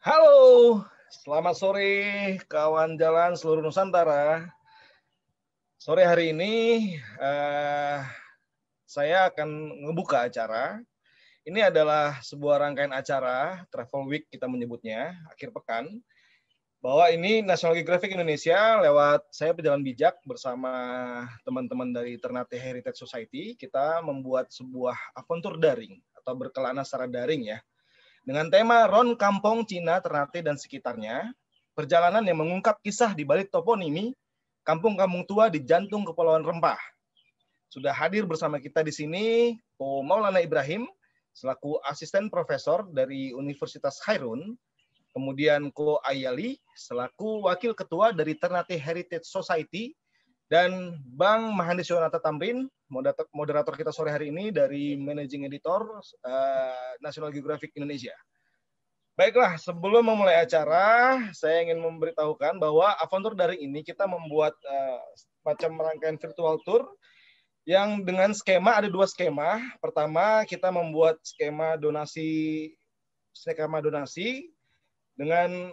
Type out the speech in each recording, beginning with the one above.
Halo, selamat sore kawan jalan seluruh Nusantara. Sore hari ini saya akan ngebuka acara. Ini adalah sebuah rangkaian acara Travel Week kita menyebutnya, akhir pekan. Bahwa ini National Geographic Indonesia lewat saya Pejalan Bijak bersama teman-teman dari Ternate Heritage Society, kita membuat sebuah aventur daring atau berkelana secara daring ya. Dengan tema Ron Kampong Cina, Ternate, dan sekitarnya, perjalanan yang mengungkap kisah di balik toponimi, kampung-kampung tua di jantung Kepulauan Rempah. Sudah hadir bersama kita di sini, Ko Maulana Ibrahim, selaku asisten profesor dari Universitas Khairun, kemudian Ko Ayali, selaku wakil ketua dari Ternate Heritage Society, dan Bang Mahandis Yonata Tamrin, moderator kita sore hari ini dari Managing Editor National Geographic Indonesia. Baiklah, sebelum memulai acara, saya ingin memberitahukan bahwa aventur daring ini kita membuat macam rangkaian virtual tour yang dengan skema, ada dua skema. Pertama, kita membuat skema donasi. Dengan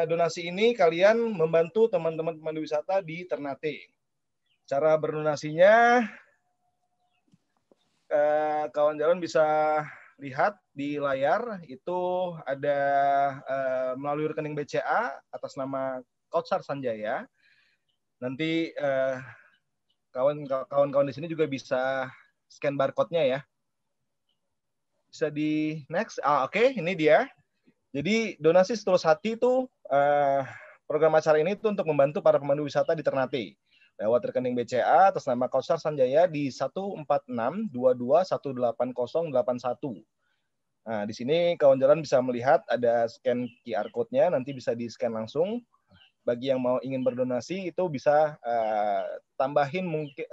donasi ini kalian membantu teman-teman pemandu wisata di Ternate. Cara berdonasinya, kawan jalan bisa lihat di layar, itu ada melalui rekening BCA atas nama Kautsar Sanjaya. Nanti kawan-kawan di sini juga bisa scan barcode-nya ya. Bisa di next. Oke, ini dia. Jadi donasi setulus hati itu program acara ini itu untuk membantu para pemandu wisata di Ternate lewat rekening BCA atas nama Kautsar Sanjaya di 14622188081. Nah, di sini kawan jalan bisa melihat ada scan QR code-nya, nanti bisa di-scan langsung. Bagi yang mau ingin berdonasi itu bisa tambahin mungkin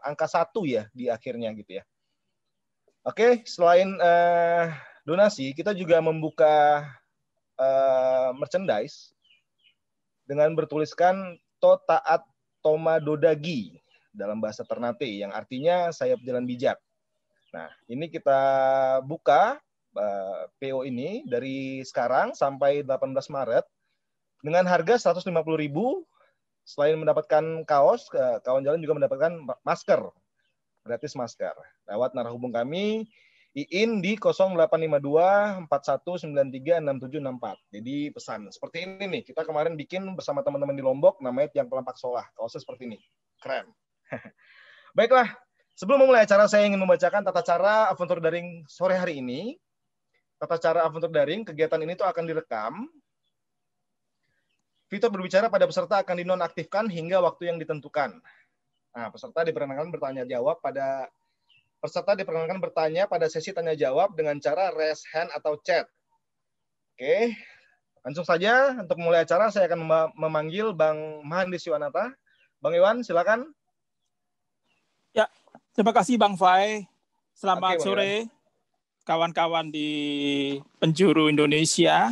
angka 1 ya di akhirnya gitu ya. Oke, selain donasi, kita juga membuka merchandise dengan bertuliskan To Taat Toma Dodagi dalam bahasa Ternate yang artinya sayap jalan bijak. Nah, ini kita buka PO ini dari sekarang sampai 18 Maret. dengan harga 150.000. Selain mendapatkan kaos, kawan jalan juga mendapatkan masker, gratis masker. Lewat narahubung kami, IIN di 0852 4193 6764. Jadi pesan seperti ini nih, kita kemarin bikin bersama teman-teman di Lombok, namanya Tiang Pelampak Solah. Kaosnya seperti ini, keren. Baiklah, sebelum memulai acara saya ingin membacakan tata cara Aventur Daring sore hari ini. Tata cara Aventur Daring, kegiatan ini tuh akan direkam. Fitur berbicara pada peserta akan dinonaktifkan hingga waktu yang ditentukan. Nah, peserta diperkenankan bertanya pada sesi tanya jawab dengan cara raise hand atau chat. Oke, langsung saja untuk mulai acara saya akan memanggil Bang Mahandis Yuwanata. Bang Iwan, silakan. Ya, terima kasih Bang Fai. Selamat Oke, sore kawan-kawan di penjuru Indonesia.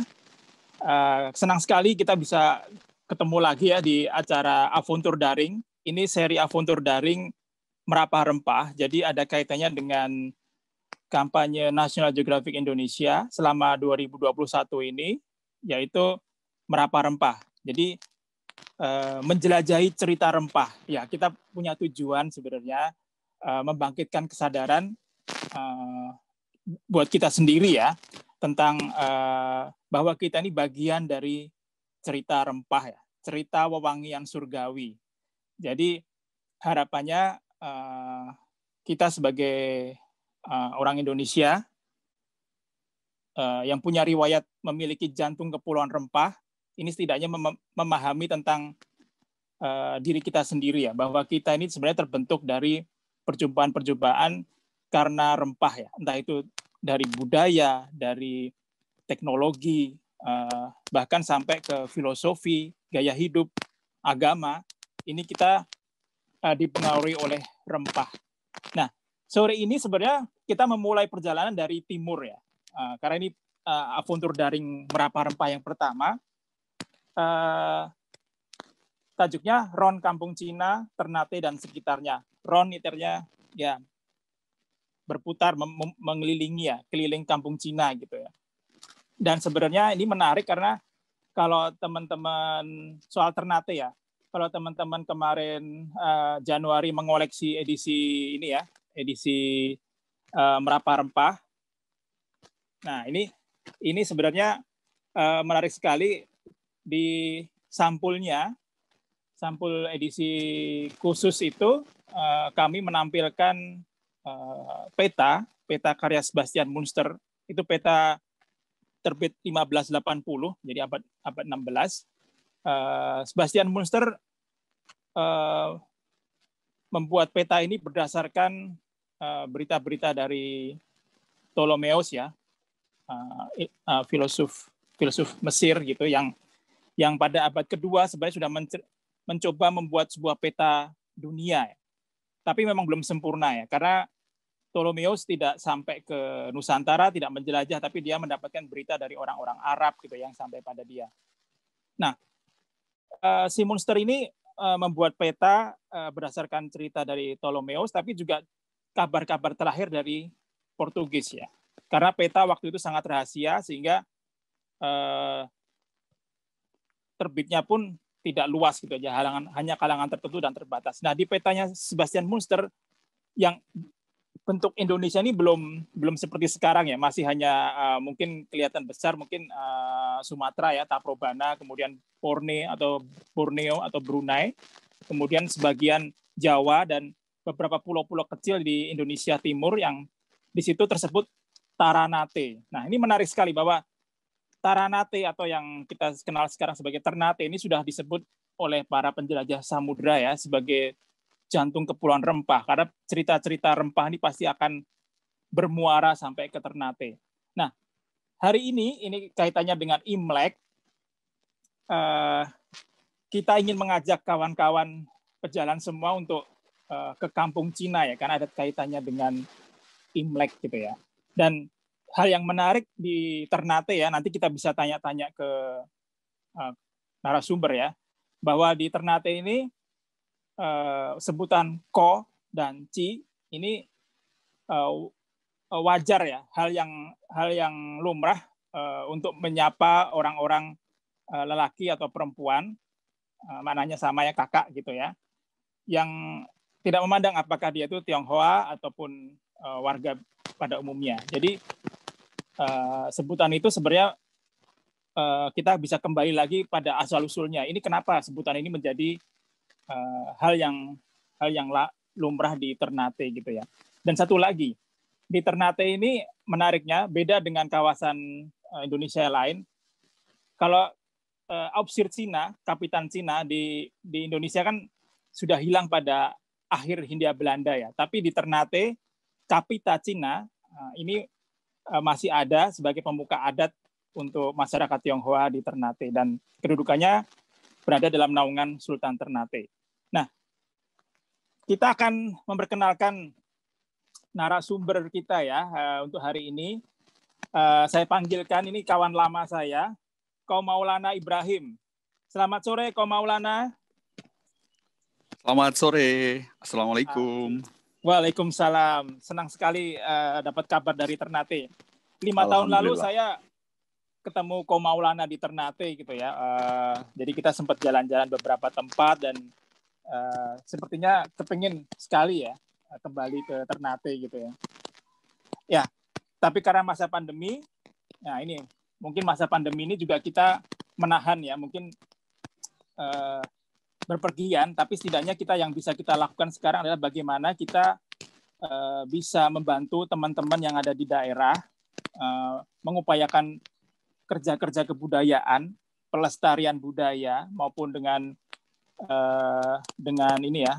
Senang sekali kita bisa ketemu lagi ya di acara Aventur Daring. Ini seri Aventur Daring Merapah Rempah. Jadi ada kaitannya dengan kampanye National Geographic Indonesia selama 2021 ini, yaitu Merapah Rempah. Jadi menjelajahi cerita rempah. Ya, kita punya tujuan sebenarnya membangkitkan kesadaran buat kita sendiri ya tentang bahwa kita ini bagian dari cerita rempah ya, cerita wewangian surgawi. Jadi harapannya kita sebagai orang Indonesia yang punya riwayat memiliki jantung kepulauan rempah, ini setidaknya memahami tentang diri kita sendiri ya, bahwa kita ini sebenarnya terbentuk dari perjumpaan-perjumpaan karena rempah ya, entah itu dari budaya, dari teknologi, bahkan sampai ke filosofi, gaya hidup, agama, ini kita dipengaruhi oleh rempah. Nah, sore ini sebenarnya kita memulai perjalanan dari timur ya, karena ini Aventur Daring Merapah Rempah yang pertama. Tajuknya Ron Kampung Cina, Ternate dan sekitarnya. Ron iternya ya berputar mengelilingi ya, keliling kampung Cina gitu ya. Dan sebenarnya ini menarik karena kalau teman-teman soal Ternate ya, kalau teman-teman kemarin Januari mengoleksi edisi ini ya, edisi Merapah Rempah. Nah, ini sebenarnya menarik sekali di sampulnya. Sampul edisi khusus itu kami menampilkan peta karya Sebastian Münster. Itu peta terbit 1580, jadi abad 16. Sebastian Münster membuat peta ini berdasarkan berita-berita dari Ptolemeus ya, filosof Mesir gitu, yang pada abad kedua sebenarnya sudah mencoba membuat sebuah peta dunia, tapi memang belum sempurna ya, karena Ptolemeus tidak sampai ke Nusantara, tidak menjelajah, tapi dia mendapatkan berita dari orang-orang Arab gitu yang sampai pada dia. Nah, si Münster ini membuat peta berdasarkan cerita dari Ptolemeus, tapi juga kabar-kabar terakhir dari Portugis ya, karena peta waktu itu sangat rahasia sehingga terbitnya pun tidak luas gitu aja, hanya kalangan tertentu dan terbatas. Nah, di petanya Sebastian Münster yang bentuk Indonesia ini belum seperti sekarang ya, masih hanya mungkin kelihatan besar, mungkin Sumatera ya, Taprobana, kemudian Borneo atau Brunei, kemudian sebagian Jawa dan beberapa pulau-pulau kecil di Indonesia Timur yang di situ tersebut Taranate. Nah, ini menarik sekali bahwa Taranate atau yang kita kenal sekarang sebagai Ternate ini sudah disebut oleh para penjelajah samudra ya sebagai jantung kepulauan rempah, karena cerita-cerita rempah ini pasti akan bermuara sampai ke Ternate. Nah, hari ini kaitannya dengan Imlek. Kita ingin mengajak kawan-kawan pejalan semua untuk ke kampung Cina ya, karena ada kaitannya dengan Imlek gitu ya. Dan hal yang menarik di Ternate ya, nanti kita bisa tanya-tanya ke narasumber ya, bahwa di Ternate ini sebutan ko dan ci ini wajar ya, hal yang lumrah untuk menyapa orang-orang lelaki atau perempuan, maknanya sama ya kakak gitu ya, yang tidak memandang apakah dia itu Tionghoa ataupun warga pada umumnya. Jadi sebutan itu sebenarnya kita bisa kembali lagi pada asal-usulnya. Ini kenapa sebutan ini menjadi hal yang lumrah di Ternate gitu ya. Dan satu lagi, di Ternate ini menariknya beda dengan kawasan Indonesia lain. Kalau Aufsir Cina, kapitan Cina di Indonesia kan sudah hilang pada akhir Hindia Belanda ya. Tapi di Ternate, kapita Cina ini masih ada sebagai pemuka adat untuk masyarakat Tionghoa di Ternate, dan kedudukannya berada dalam naungan Sultan Ternate. Nah, kita akan memperkenalkan narasumber kita ya untuk hari ini. Saya panggilkan, ini kawan lama saya, Ko Maulana Ibrahim. Selamat sore, Ko Maulana. Selamat sore. Assalamualaikum. Waalaikumsalam. Senang sekali dapat kabar dari Ternate. 5 tahun lalu saya ketemu Ko Maulana di Ternate gitu ya. Jadi kita sempat jalan-jalan beberapa tempat, dan sepertinya kepingin sekali ya kembali ke Ternate gitu ya. Ya, tapi karena masa pandemi, nah ini mungkin masa pandemi ini juga kita menahan ya, mungkin berpergian, tapi setidaknya yang bisa kita lakukan sekarang adalah bagaimana kita bisa membantu teman-teman yang ada di daerah mengupayakan kerja-kerja kebudayaan, pelestarian budaya, maupun dengan ini ya,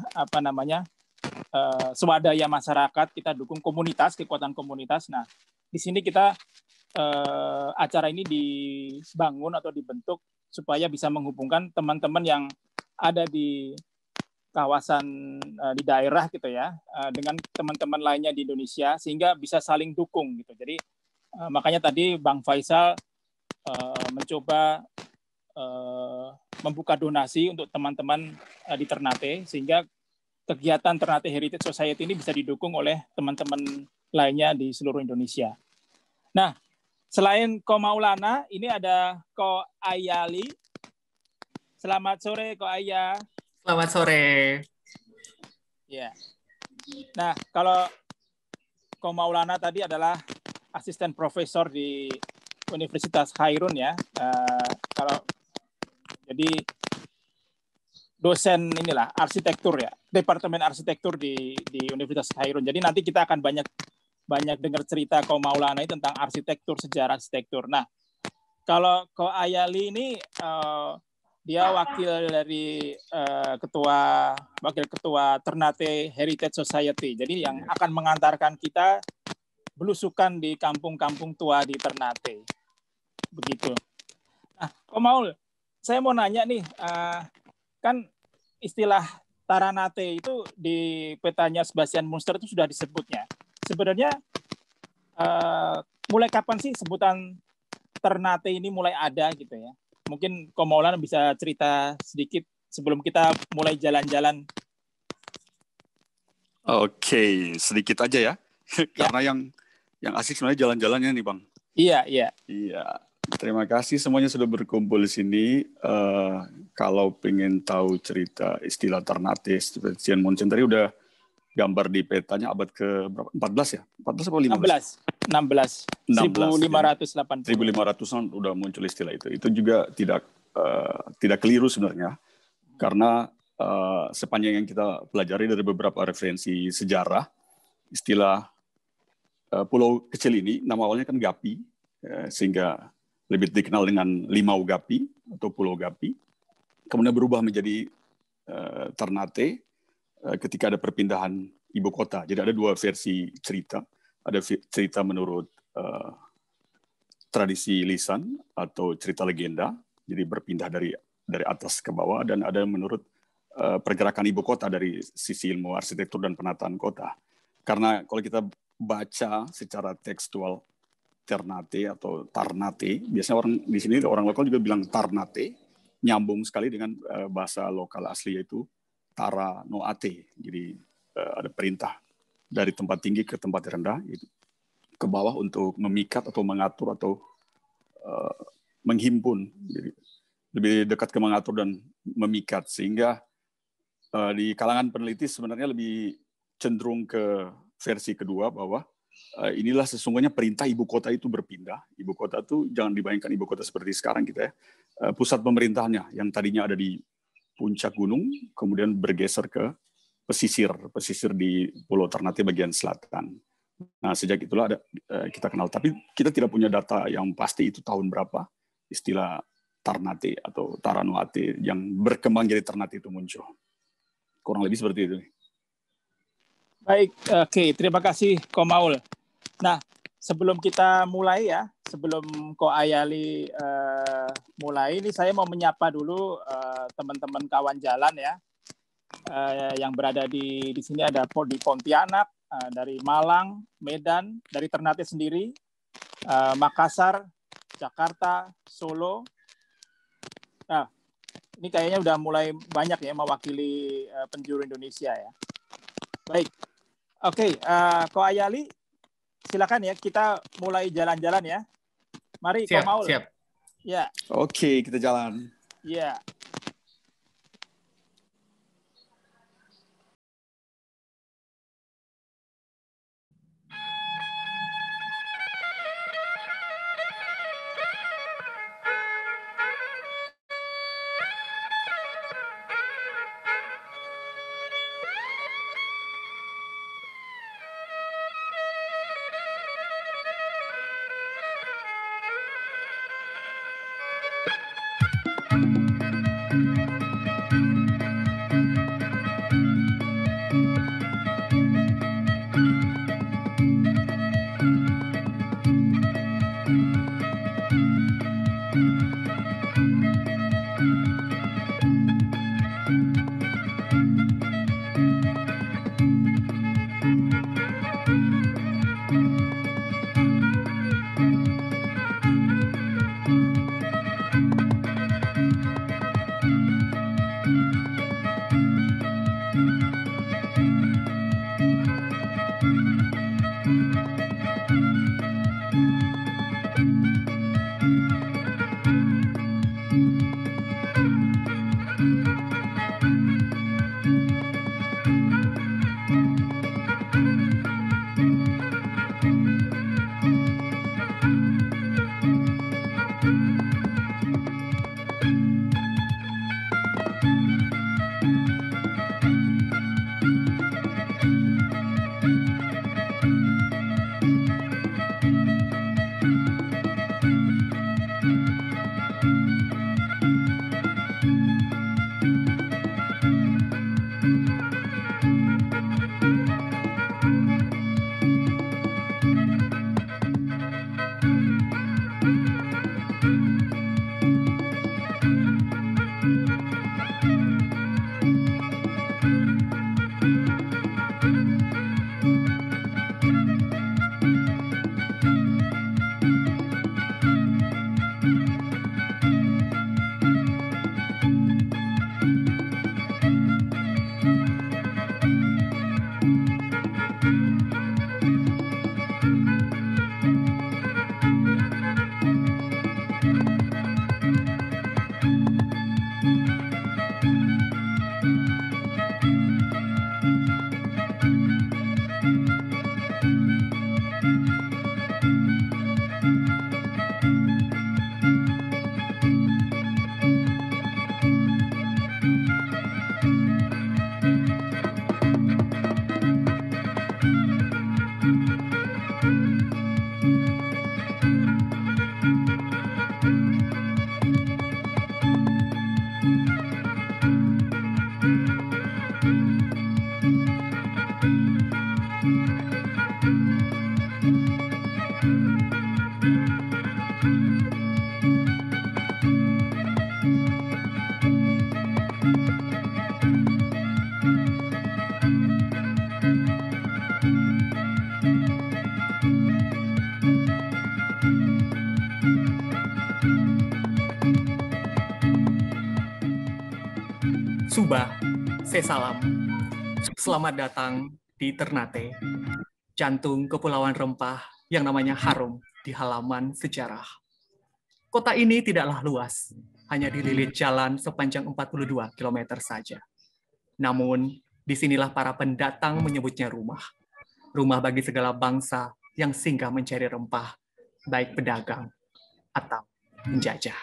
swadaya masyarakat, kita dukung komunitas, kekuatan komunitas. Nah, di sini kita acara ini dibangun atau dibentuk supaya bisa menghubungkan teman-teman yang ada di kawasan di daerah gitu ya dengan teman-teman lainnya di Indonesia, sehingga bisa saling dukung gitu. Jadi makanya tadi Bang Faisal mencoba membuka donasi untuk teman-teman di Ternate, sehingga kegiatan Ternate Heritage Society ini bisa didukung oleh teman-teman lainnya di seluruh Indonesia. Nah, selain Ko Maulana, ini ada Ko Ayali. Selamat sore, Ko Aya. Selamat sore. Ya. Nah, kalau Ko Maulana tadi adalah asisten profesor di Universitas Khairun ya. Jadi dosen inilah arsitektur ya, Departemen Arsitektur di Universitas Khairun. Jadi nanti kita akan banyak dengar cerita Ko Maulana tentang arsitektur, sejarah arsitektur. Nah, kalau Ko Ayali ini dia wakil dari wakil ketua Ternate Heritage Society. Jadi yang akan mengantarkan kita belusukan di kampung-kampung tua di Ternate. Begitu. Nah, Ko Maul, saya mau nanya nih, kan istilah Taranate itu di petanya Sebastian Munster itu sudah disebutnya. Sebenarnya mulai kapan sih sebutan Ternate ini mulai ada gitu ya? Mungkin Ko Maulana bisa cerita sedikit sebelum kita mulai jalan-jalan. Oke, sedikit aja ya. Karena yang asik sebenarnya jalan-jalannya nih, Bang. Iya. Terima kasih semuanya sudah berkumpul di sini. Kalau pengen tahu cerita istilah Ternate, Sebastian Munster tadi udah gambar di petanya abad ke berapa? 14 ya? 14 atau 15? 16. 1580. 1500-an udah muncul istilah itu. Itu juga tidak keliru sebenarnya. Karena sepanjang yang kita pelajari dari beberapa referensi sejarah, istilah pulau kecil ini nama awalnya kan Gapi, sehingga lebih dikenal dengan Limau Gapi atau Pulau Gapi. Kemudian berubah menjadi Ternate ketika ada perpindahan ibu kota. Jadi ada dua versi cerita. Ada cerita menurut tradisi lisan atau cerita legenda, jadi berpindah dari atas ke bawah, dan ada menurut pergerakan ibu kota dari sisi ilmu arsitektur dan penataan kota. Karena kalau kita baca secara tekstual Ternate atau Tarnate, biasanya orang di sini, orang lokal juga bilang Tarnate, nyambung sekali dengan bahasa lokal asli, yaitu Tara no Ate. Jadi ada perintah dari tempat tinggi ke tempat rendah, ke bawah untuk memikat atau mengatur atau menghimpun. Jadi, lebih dekat ke mengatur dan memikat, sehingga di kalangan peneliti sebenarnya lebih cenderung ke versi kedua, bahwa inilah sesungguhnya perintah ibu kota itu berpindah. Ibu kota itu jangan dibayangkan ibu kota seperti sekarang kita ya. Pusat pemerintahannya yang tadinya ada di puncak gunung, kemudian bergeser ke pesisir di Pulau Ternate bagian selatan. Nah, sejak itulah kita kenal. Tapi kita tidak punya data yang pasti itu tahun berapa istilah Ternate atau Taranoate yang berkembang jadi Ternate itu muncul. Kurang lebih seperti itu. Baik, oke. Terima kasih, Ko Maul. Nah, sebelum kita mulai ya, sebelum Ko Ayali mulai, ini saya mau menyapa dulu teman-teman kawan jalan ya, yang berada di sini ada di Pontianak, dari Malang, Medan, dari Ternate sendiri, Makassar, Jakarta, Solo. Nah, ini kayaknya udah mulai banyak ya mewakili penjuru Indonesia ya. Baik, oke, Ko Ayali, silakan ya, kita mulai jalan-jalan ya. Mari, Ko Maul. Siap. Ya. Oke, kita jalan. Ya. Subah, Sesalam. Selamat datang di Ternate, jantung kepulauan rempah yang namanya harum di halaman sejarah. Kota ini tidaklah luas, hanya dililit jalan sepanjang 42 km saja. Namun, disinilah para pendatang menyebutnya rumah. Rumah bagi segala bangsa yang singgah mencari rempah, baik pedagang atau penjajah.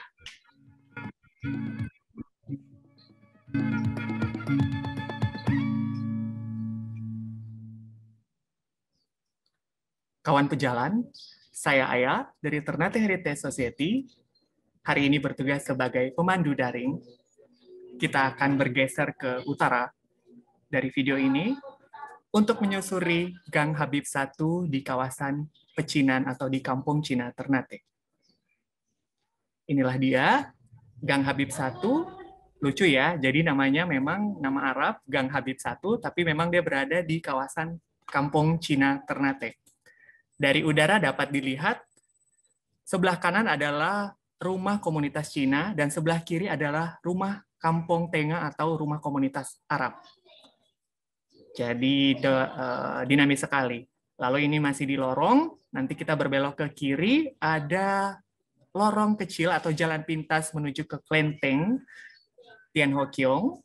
Kawan pejalan, saya Aya dari Ternate Heritage Society. Hari ini bertugas sebagai pemandu daring. Kita akan bergeser ke utara dari video ini untuk menyusuri Gang Habib 1 di kawasan Pecinan atau di Kampung Cina Ternate. Inilah dia, Gang Habib 1. Lucu ya, jadi namanya memang nama Arab, Gang Habib 1, tapi memang dia berada di kawasan Kampung Cina Ternate. Dari udara dapat dilihat, sebelah kanan adalah rumah komunitas Cina, dan sebelah kiri adalah rumah Kampung Tengah atau rumah komunitas Arab. Jadi dinamis sekali. Lalu ini masih di lorong, nanti kita berbelok ke kiri, ada lorong kecil atau jalan pintas menuju ke kelenteng Tien Ho Kiong,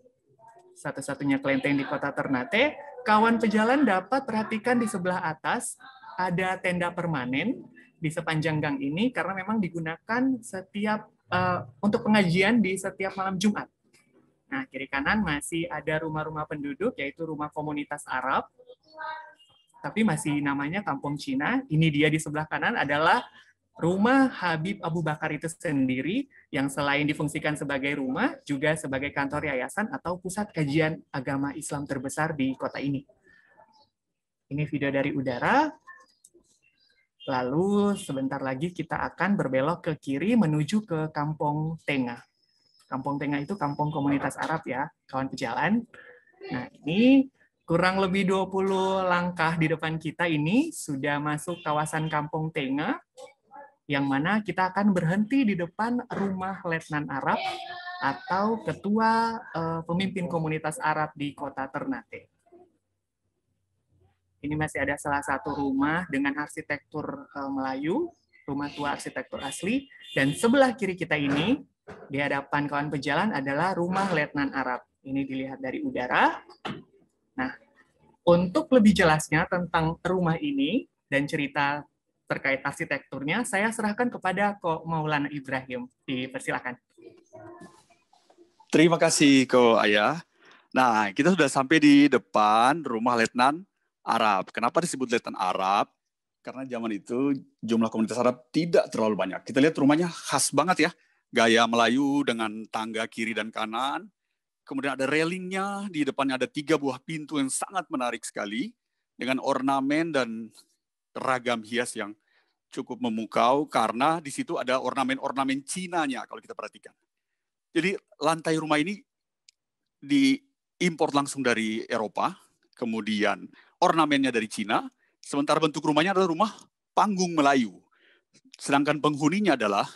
satu-satunya kelenteng di kota Ternate. Kawan pejalan dapat perhatikan di sebelah atas, ada tenda permanen di sepanjang gang ini karena memang digunakan setiap untuk pengajian di setiap malam Jumat. Nah, kiri kanan masih ada rumah-rumah penduduk, yaitu rumah komunitas Arab, tapi masih namanya Kampung Cina. Ini dia di sebelah kanan adalah rumah Habib Abu Bakar itu sendiri, yang selain difungsikan sebagai rumah, juga sebagai kantor yayasan atau pusat kajian agama Islam terbesar di kota ini. Ini video dari udara. Lalu sebentar lagi kita akan berbelok ke kiri menuju ke Kampung Tengah. Kampung Tengah itu kampung komunitas Arab ya, kawan pejalan. Nah, ini kurang lebih 20 langkah di depan kita ini sudah masuk kawasan Kampung Tengah, yang mana kita akan berhenti di depan rumah Letnan Arab atau ketua pemimpin komunitas Arab di kota Ternate. Ini masih ada salah satu rumah dengan arsitektur Melayu, rumah tua arsitektur asli, dan sebelah kiri kita ini, di hadapan kawan pejalan adalah rumah Letnan Arab. Ini dilihat dari udara. Nah, untuk lebih jelasnya tentang rumah ini dan cerita terkait arsitekturnya, saya serahkan kepada Ko Maulana Ibrahim. Dipersilakan. Terima kasih, Ko Aya. Nah, kita sudah sampai di depan rumah Letnan Arab. Kenapa disebut Letnan Arab? Karena zaman itu jumlah komunitas Arab tidak terlalu banyak. Kita lihat rumahnya khas banget ya. Gaya Melayu dengan tangga kiri dan kanan. Kemudian ada railingnya, di depannya ada 3 buah pintu yang sangat menarik sekali. Dengan ornamen dan ragam hias yang cukup memukau, karena di situ ada ornamen-ornamen Cinanya kalau kita perhatikan. Jadi lantai rumah ini diimpor langsung dari Eropa, kemudian ornamennya dari Cina, sementara bentuk rumahnya adalah rumah panggung Melayu. Sedangkan penghuninya adalah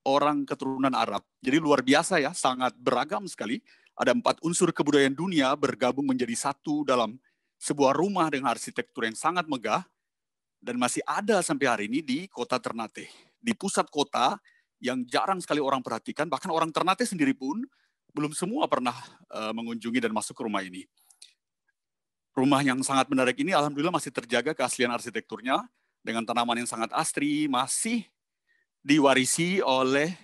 orang keturunan Arab. Jadi luar biasa ya, sangat beragam sekali. Ada 4 unsur kebudayaan dunia bergabung menjadi satu dalam sebuah rumah dengan arsitektur yang sangat megah, dan masih ada sampai hari ini di kota Ternate. Di pusat kota yang jarang sekali orang perhatikan, bahkan orang Ternate sendiri pun belum semua pernah mengunjungi dan masuk ke rumah ini. Rumah yang sangat menarik ini alhamdulillah masih terjaga keaslian arsitekturnya dengan tanaman yang sangat asri, masih diwarisi oleh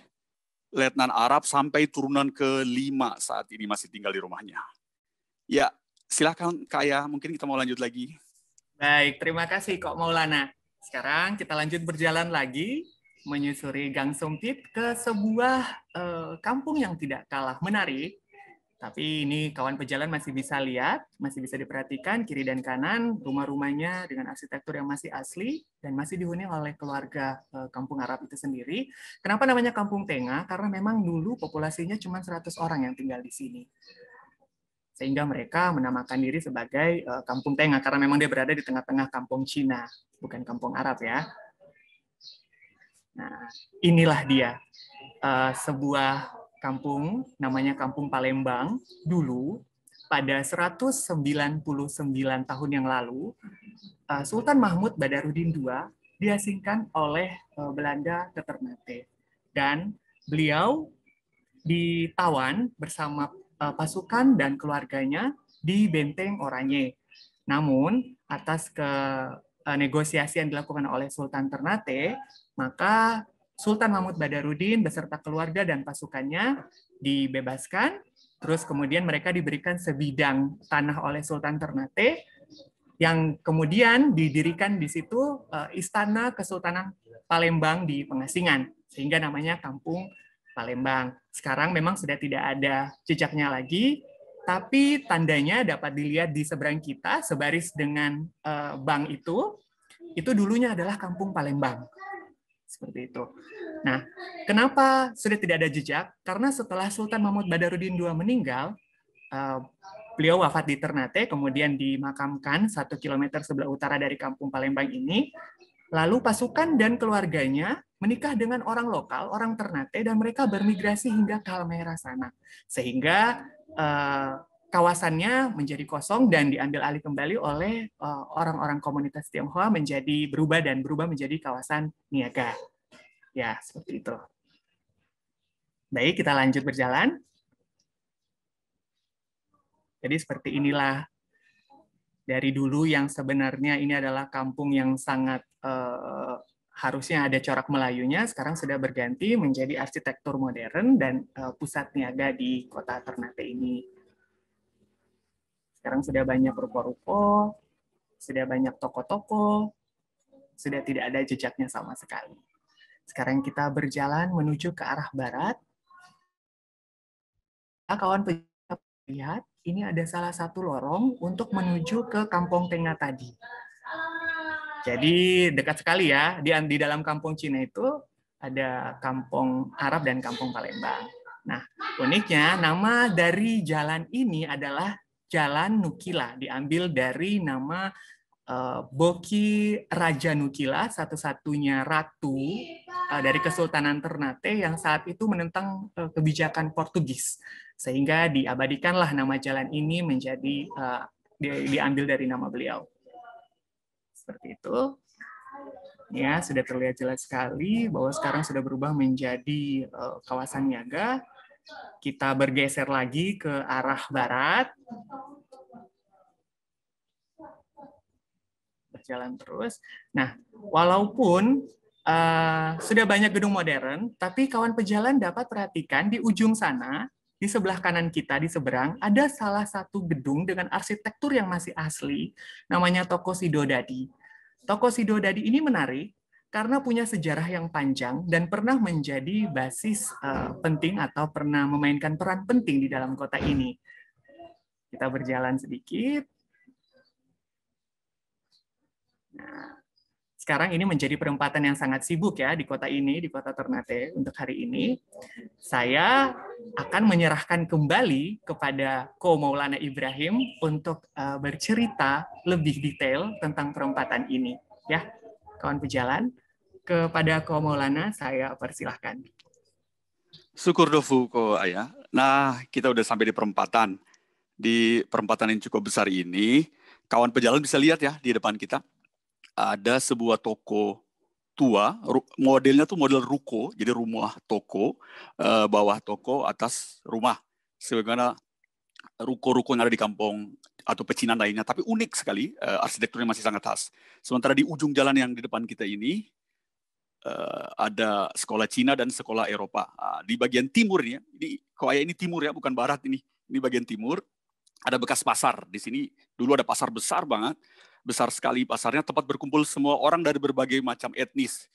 Letnan Arab sampai turunan ke-5 saat ini masih tinggal di rumahnya. Ya, silakan Kak Aya, mungkin kita mau lanjut lagi. Baik, terima kasih Kok Maulana. Sekarang kita lanjut berjalan lagi menyusuri gang sempit ke sebuah kampung yang tidak kalah menarik. Tapi ini kawan pejalan masih bisa lihat, masih bisa diperhatikan kiri dan kanan rumah-rumahnya dengan arsitektur yang masih asli dan masih dihuni oleh keluarga kampung Arab itu sendiri. Kenapa namanya Kampung Tengah? Karena memang dulu populasinya cuma 100 orang yang tinggal di sini. Sehingga mereka menamakan diri sebagai Kampung Tengah karena memang dia berada di tengah-tengah kampung Cina, bukan kampung Arab ya. Nah, inilah dia sebuah kampung namanya Kampung Palembang. Dulu pada 199 tahun yang lalu Sultan Mahmud Badarudin II diasingkan oleh Belanda ke Ternate, dan beliau ditawan bersama pasukan dan keluarganya di Benteng Oranye. Namun, atas negosiasi yang dilakukan oleh Sultan Ternate, maka Sultan Mahmud Badarudin beserta keluarga dan pasukannya dibebaskan, terus kemudian mereka diberikan sebidang tanah oleh Sultan Ternate, yang kemudian didirikan di situ Istana Kesultanan Palembang di Pengasingan, sehingga namanya Kampung Palembang. Sekarang memang sudah tidak ada jejaknya lagi, tapi tandanya dapat dilihat di seberang kita, sebaris dengan bank itu dulunya adalah Kampung Palembang. Seperti itu. Nah, kenapa sudah tidak ada jejak? Karena setelah Sultan Mahmud Badarudin II meninggal, beliau wafat di Ternate, kemudian dimakamkan 1 kilometer sebelah utara dari Kampung Palembang ini. Lalu pasukan dan keluarganya menikah dengan orang lokal, orang Ternate, dan mereka bermigrasi hingga ke Halmahera sana. Sehingga kawasannya menjadi kosong dan diambil alih kembali oleh orang-orang komunitas Tionghoa berubah menjadi kawasan niaga. Ya, seperti itu. Baik, kita lanjut berjalan. Jadi seperti inilah dari dulu yang sebenarnya ini adalah kampung yang sangat harusnya ada corak Melayunya, sekarang sudah berganti menjadi arsitektur modern dan pusat niaga di kota Ternate ini. Sekarang sudah banyak ruko-ruko, sudah banyak toko-toko, sudah tidak ada jejaknya sama sekali. Sekarang kita berjalan menuju ke arah barat. Kawan lihat, ini ada salah satu lorong untuk menuju ke Kampung Tengah tadi. Jadi dekat sekali ya, di dalam kampung Cina itu ada Kampung Arab dan Kampung Palembang. Nah, uniknya nama dari jalan ini adalah Jalan Nukila, diambil dari nama Boki Raja Nukila, satu-satunya ratu dari Kesultanan Ternate yang saat itu menentang kebijakan Portugis. Sehingga diabadikanlah nama jalan ini menjadi diambil dari nama beliau. Seperti itu. Ya, sudah terlihat jelas sekali bahwa sekarang sudah berubah menjadi kawasan niaga. Kita bergeser lagi ke arah barat. Berjalan terus. Nah, walaupun sudah banyak gedung modern, tapi kawan pejalan dapat perhatikan di ujung sana, di sebelah kanan kita, di seberang, ada salah satu gedung dengan arsitektur yang masih asli, namanya Toko Sidodadi. Toko Sidodadi ini menarik karena punya sejarah yang panjang dan pernah menjadi basis penting atau pernah memainkan peran penting di dalam kota ini. Kita berjalan sedikit. Nah, sekarang ini menjadi perempatan yang sangat sibuk ya di kota ini, di kota Ternate untuk hari ini. Saya akan menyerahkan kembali kepada Ko Maulana Ibrahim untuk bercerita lebih detail tentang perempatan ini. Ya, kawan pejalan, kepada Ko Maulana saya persilahkan. Syukur dofu Ko Ayah. Nah, kita udah sampai di perempatan. Di perempatan yang cukup besar ini, kawan pejalan bisa lihat ya di depan kita. Ada sebuah toko tua, modelnya tuh model ruko, jadi rumah toko, bawah toko, atas rumah. Sebagaimana ruko-ruko yang ada di kampung atau pecinan lainnya, tapi unik sekali, arsitekturnya masih sangat khas. Sementara di ujung jalan yang di depan kita ini, ada sekolah Cina dan sekolah Eropa. Di bagian timur ini, ini timur ya, bukan barat ini bagian timur, ada bekas pasar. Di sini dulu ada pasar besar banget, besar sekali pasarnya, tempat berkumpul semua orang dari berbagai macam etnis,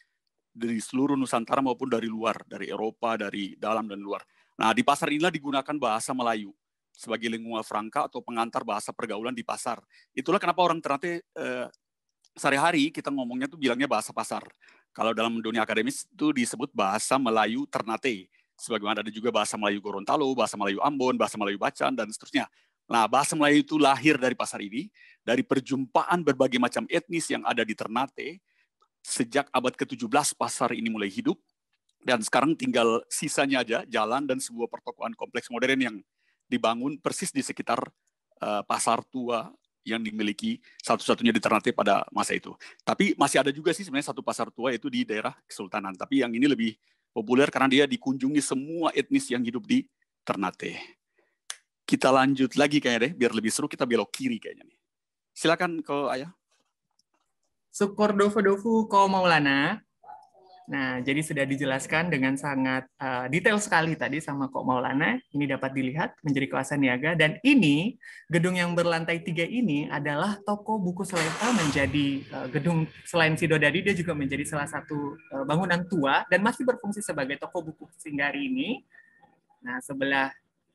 dari seluruh Nusantara maupun dari luar, dari Eropa, dari dalam dan luar. Nah, di pasar inilah digunakan bahasa Melayu sebagai lingua franca atau pengantar bahasa pergaulan di pasar. Itulah kenapa orang Ternate sehari-hari kita ngomongnya tuh bilangnya bahasa pasar. Kalau dalam dunia akademis itu disebut bahasa Melayu Ternate. Sebagaimana ada juga bahasa Melayu Gorontalo, bahasa Melayu Ambon, bahasa Melayu Bacan, dan seterusnya. Nah, bahasa Melayu itu lahir dari pasar ini, dari perjumpaan berbagai macam etnis yang ada di Ternate. Sejak abad ke-17 pasar ini mulai hidup, dan sekarang tinggal sisanya aja jalan dan sebuah pertokoan kompleks modern yang dibangun persis di sekitar pasar tua yang dimiliki satu-satunya di Ternate pada masa itu. Tapi masih ada juga sih sebenarnya satu pasar tua, itu di daerah Kesultanan. Tapi yang ini lebih Populer karena dia dikunjungi semua etnis yang hidup di Ternate. Kita lanjut lagi kayaknya deh, biar lebih seru kita belok kiri kayaknya nih. Silakan Ko Ayah. Sukordofu Ko Maulana. Nah, jadi sudah dijelaskan dengan sangat detail sekali tadi sama Ko Maulana. Ini dapat dilihat menjadi kawasan niaga. Dan ini, gedung yang berlantai 3 ini adalah toko buku Selenta, menjadi gedung selain Sidodadi, dia juga menjadi salah satu bangunan tua dan masih berfungsi sebagai toko buku Singgari ini. Nah, sebelah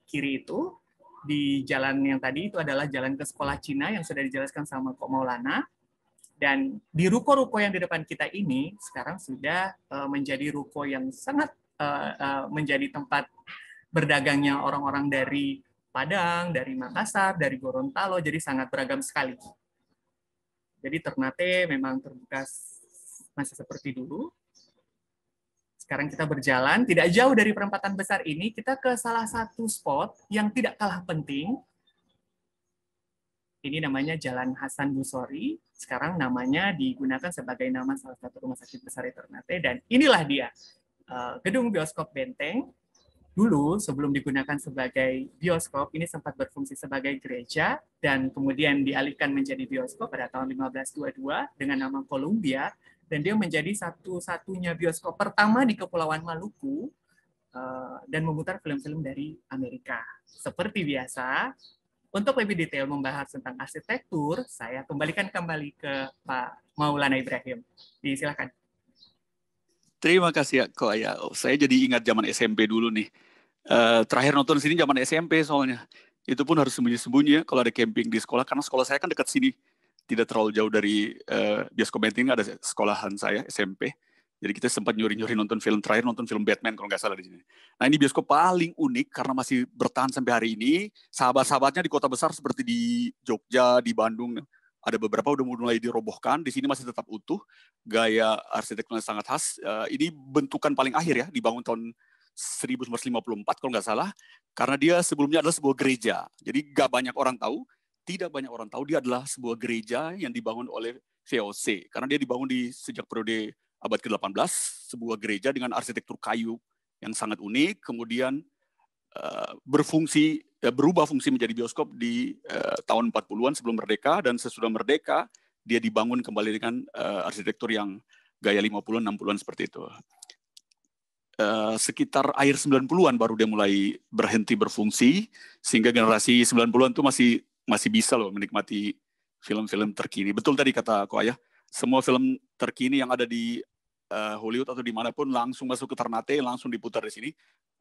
kiri itu, di jalan yang tadi itu adalah jalan ke sekolah Cina yang sudah dijelaskan sama Ko Maulana. Dan di ruko-ruko yang di depan kita ini sekarang sudah menjadi ruko yang sangat menjadi tempat berdagangnya orang-orang dari Padang, dari Makassar, dari Gorontalo, jadi sangat beragam sekali. Jadi Ternate memang terbuka masih seperti dulu. Sekarang kita berjalan, tidak jauh dari perempatan besar ini, kita ke salah satu spot yang tidak kalah penting. Ini namanya Jalan Hasan Busori. Sekarang namanya digunakan sebagai nama salah satu rumah sakit besar di Ternate. Dan inilah dia, gedung bioskop Benteng. Dulu sebelum digunakan sebagai bioskop, ini sempat berfungsi sebagai gereja dan kemudian dialihkan menjadi bioskop pada tahun 1522 dengan nama Columbia. Dan dia menjadi satu-satunya bioskop pertama di Kepulauan Maluku dan memutar film-film dari Amerika. Seperti biasa, untuk lebih detail membahas tentang arsitektur, saya kembalikan kembali ke Pak Maulana Ibrahim. Silakan. Terima kasih ya, Ko Ayah. Saya jadi ingat zaman SMP dulu nih. Terakhir nonton sini zaman SMP soalnya. Itu pun harus sembunyi-sembunyi ya kalau ada camping di sekolah. Karena sekolah saya kan dekat sini. Tidak terlalu jauh dari bioskop Benteng, ada sekolahan saya, SMP. Jadi kita sempat nyuri-nyuri nonton film, terakhir nonton film Batman kalau nggak salah di sini. Nah ini bioskop paling unik karena masih bertahan sampai hari ini. Sahabat-sahabatnya di kota besar seperti di Jogja, di Bandung, ada beberapa udah mulai dirobohkan. Di sini masih tetap utuh. Gaya arsitekturnya sangat khas. Ini bentukan paling akhir ya, dibangun tahun 1954 kalau nggak salah. Karena dia sebelumnya adalah sebuah gereja. Jadi nggak banyak orang tahu. Tidak banyak orang tahu dia adalah sebuah gereja yang dibangun oleh VOC. Karena dia dibangun di sejak periode abad ke-18, sebuah gereja dengan arsitektur kayu yang sangat unik, kemudian berubah fungsi menjadi bioskop di tahun 40-an sebelum merdeka, dan sesudah merdeka, dia dibangun kembali dengan arsitektur yang gaya 50-an, 60-an seperti itu. Sekitar akhir 90-an baru dia mulai berhenti berfungsi, sehingga generasi 90-an itu masih bisa loh menikmati film-film terkini. Betul tadi kata Ko Ayah, semua film terkini yang ada di Hollywood atau dimanapun langsung masuk ke Ternate, langsung diputar di sini.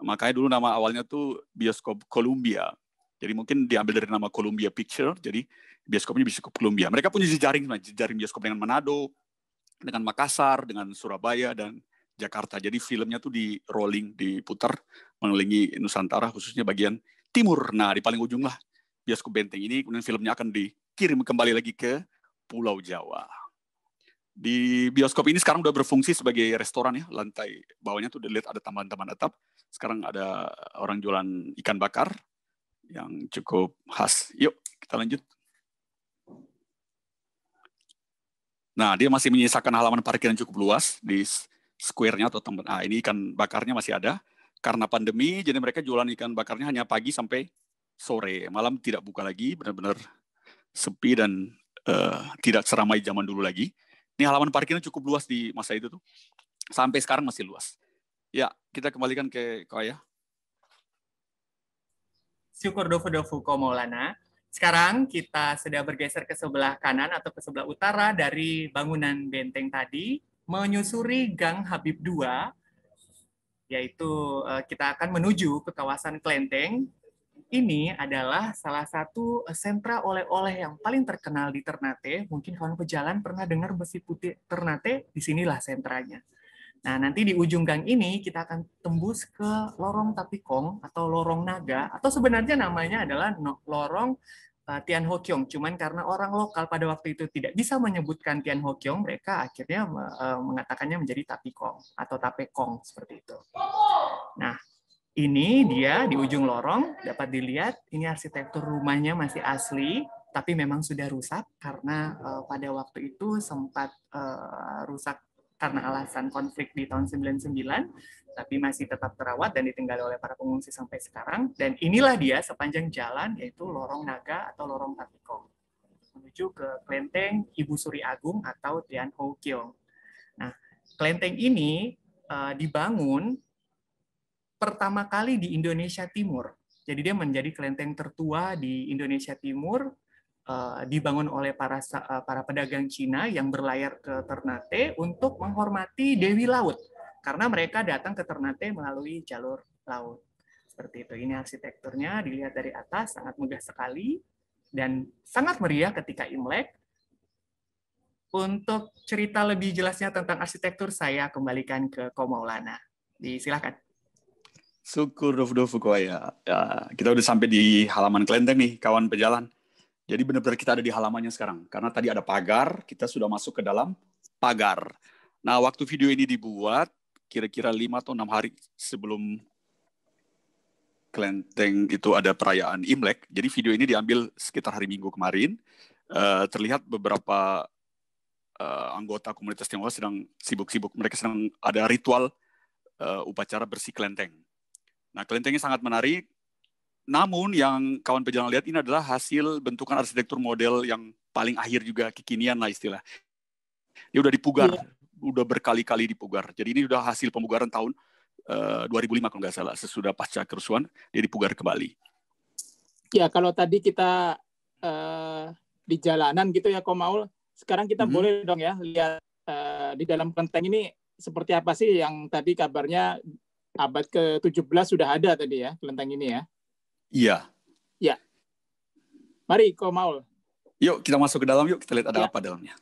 Makanya dulu nama awalnya tuh bioskop Columbia. Jadi mungkin diambil dari nama Columbia Picture, jadi bioskopnya bioskop Columbia. Mereka punya jejaring bioskop dengan Manado, dengan Makassar, dengan Surabaya, dan Jakarta. Jadi filmnya tuh di rolling, diputar mengelilingi Nusantara, khususnya bagian timur. Nah, di paling ujung lah bioskop Benteng ini, kemudian filmnya akan dikirim kembali lagi ke Pulau Jawa. Di bioskop ini sekarang udah berfungsi sebagai restoran ya, lantai bawahnya tuh udah lihat ada tambahan-tambahan atap. Sekarang ada orang jualan ikan bakar yang cukup khas. Yuk, kita lanjut. Nah, dia masih menyisakan halaman parkir yang cukup luas di square-nya atau tempat. Nah, ini ikan bakarnya masih ada. Karena pandemi, jadi mereka jualan ikan bakarnya hanya pagi sampai sore. Malam tidak buka lagi, benar-benar sepi dan tidak seramai zaman dulu lagi. Ini halaman parkirnya cukup luas di masa itu tuh. Sampai sekarang masih luas. Ya, kita kembalikan ke Ko Ayah. Syukur dofu Ko Maulana. Sekarang kita sudah bergeser ke sebelah kanan atau ke sebelah utara dari bangunan benteng tadi, menyusuri Gang Habib II, yaitu kita akan menuju ke kawasan Klenteng. Ini adalah salah satu sentra oleh-oleh yang paling terkenal di Ternate. Mungkin kawan pejalan pernah dengar Besi Putih Ternate, disinilah sentranya. Nah, nanti di ujung gang ini kita akan tembus ke Lorong Tapikong atau Lorong Naga, atau sebenarnya namanya adalah Lorong Tian Ho Kiong. Cuman karena orang lokal pada waktu itu tidak bisa menyebutkan Tian Ho Kiong, mereka akhirnya mengatakannya menjadi Tapikong atau Tapekong seperti itu. Nah, ini dia di ujung lorong, dapat dilihat ini arsitektur rumahnya masih asli, tapi memang sudah rusak karena pada waktu itu sempat rusak karena alasan konflik di tahun 99, tapi masih tetap terawat dan ditinggali oleh para pengungsi sampai sekarang. Dan inilah dia sepanjang jalan, yaitu Lorong Naga atau Lorong Tapiko, menuju ke Klenteng Ibu Suri Agung atau Tian Ho Kiong. Nah, kelenteng ini dibangun pertama kali di Indonesia Timur. Jadi dia menjadi kelenteng tertua di Indonesia Timur, dibangun oleh para pedagang Cina yang berlayar ke Ternate untuk menghormati Dewi Laut, karena mereka datang ke Ternate melalui jalur laut. Seperti itu. Ini arsitekturnya, dilihat dari atas, sangat megah sekali, dan sangat meriah ketika Imlek. Untuk cerita lebih jelasnya tentang arsitektur, saya kembalikan ke Ko Maulana. Silakan. Syukur Dofu Koya. Ya, kita udah sampai di halaman kelenteng nih, kawan pejalan. Jadi benar-benar kita ada di halamannya sekarang. Karena tadi ada pagar, kita sudah masuk ke dalam pagar. Nah, waktu video ini dibuat, kira-kira 5 atau 6 hari sebelum kelenteng itu ada perayaan Imlek. Jadi video ini diambil sekitar hari Minggu kemarin. Terlihat beberapa anggota komunitas Tionghoa sedang sibuk-sibuk. Mereka sedang ada ritual upacara bersih kelenteng. Nah, kelentengnya sangat menarik. Namun yang kawan pejalan lihat ini adalah hasil bentukan arsitektur model yang paling akhir juga, kekinian lah istilah. Dia udah dipugar, udah berkali-kali dipugar. Jadi ini udah hasil pemugaran tahun 2005 kalau nggak salah, sesudah pasca kerusuhan, dia dipugar kembali. Ya, kalau tadi kita di jalanan gitu ya, Ko Maul, sekarang kita boleh dong ya lihat di dalam kelenteng ini seperti apa sih yang tadi kabarnya abad ke-17 sudah ada tadi ya, kelenteng ini ya? Iya. Ya. Mari, Ko Maul. Yuk, kita masuk ke dalam yuk, kita lihat ada apa dalamnya.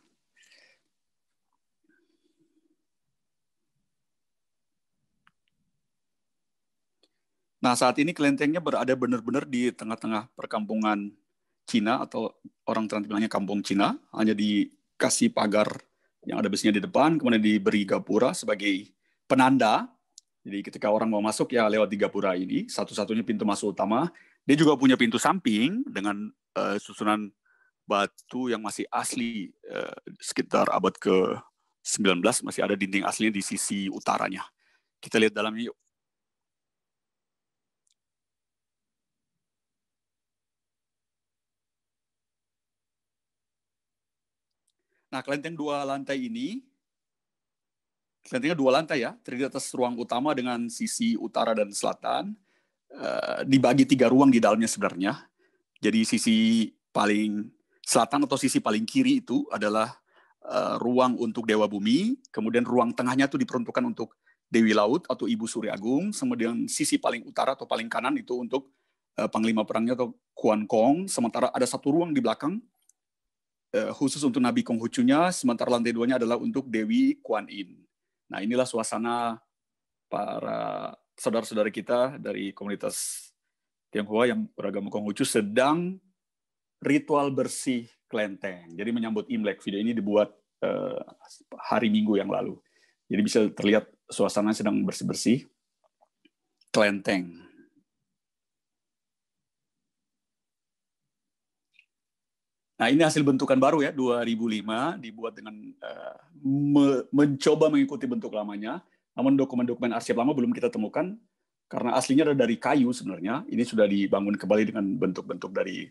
Nah, saat ini kelentengnya berada benar-benar di tengah-tengah perkampungan Cina, atau orang Ternate bilangnya kampung Cina, hanya dikasih pagar yang ada besinya di depan, kemudian diberi gapura sebagai penanda. Jadi ketika orang mau masuk ya lewat di gapura ini, satu-satunya pintu masuk utama. Dia juga punya pintu samping dengan susunan batu yang masih asli, sekitar abad ke-19, masih ada dinding aslinya di sisi utaranya. Kita lihat dalamnya yuk. Nah, kelenteng 2 lantai ini, kelentengnya 2 lantai ya, terdiri atas ruang utama dengan sisi utara dan selatan, dibagi 3 ruang di dalamnya sebenarnya. Jadi sisi paling selatan atau sisi paling kiri itu adalah ruang untuk Dewa Bumi, kemudian ruang tengahnya itu diperuntukkan untuk Dewi Laut atau Ibu Suri Agung, kemudian sisi paling utara atau paling kanan itu untuk Panglima Perangnya atau Kuan Kong, sementara ada satu ruang di belakang khusus untuk Nabi Konghucunya, sementara lantai 2-nya adalah untuk Dewi Kuan Yin. Nah, inilah suasana para saudara-saudara kita dari komunitas Tionghoa yang beragama Konghucu sedang ritual bersih kelenteng. Jadi menyambut Imlek. Video ini dibuat hari Minggu yang lalu. Jadi bisa terlihat suasana sedang bersih-bersih kelenteng. Nah, ini hasil bentukan baru ya, 2005, dibuat dengan mencoba mengikuti bentuk lamanya. Namun dokumen-dokumen arsip lama belum kita temukan, karena aslinya ada dari kayu sebenarnya. Ini sudah dibangun kembali dengan bentuk-bentuk dari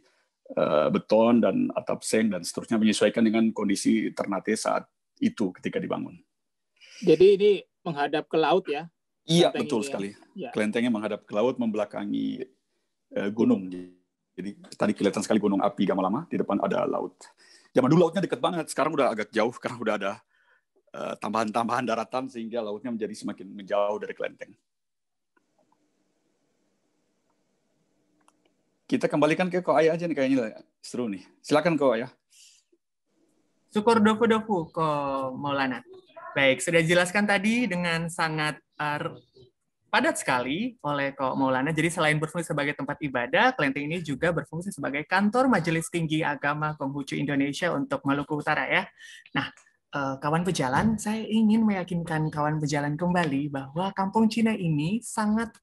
beton dan atap seng dan seterusnya, menyesuaikan dengan kondisi Ternate saat itu ketika dibangun. Jadi ini menghadap ke laut ya? Iya, betul sekali. Ya. Kelentengnya menghadap ke laut, membelakangi gunung. Jadi tadi kelihatan sekali gunung api Gamalama, di depan ada laut. Zaman dulu lautnya dekat banget, sekarang udah agak jauh karena udah ada tambahan-tambahan daratan sehingga lautnya menjadi semakin menjauh dari kelenteng. Kita kembalikan ke Ko Ayah aja nih, kayaknya seru nih. Silakan Ko Ayah. Syukur Dofu Ko Maulana. Baik, sudah dijelaskan tadi dengan sangat padat sekali oleh Ko Maulana. Jadi selain berfungsi sebagai tempat ibadah, kelenteng ini juga berfungsi sebagai kantor Majelis Tinggi Agama Konghucu Indonesia untuk Maluku Utara ya. Nah, kawan pejalan, saya ingin meyakinkan kawan pejalan kembali bahwa Kampung Cina ini sangat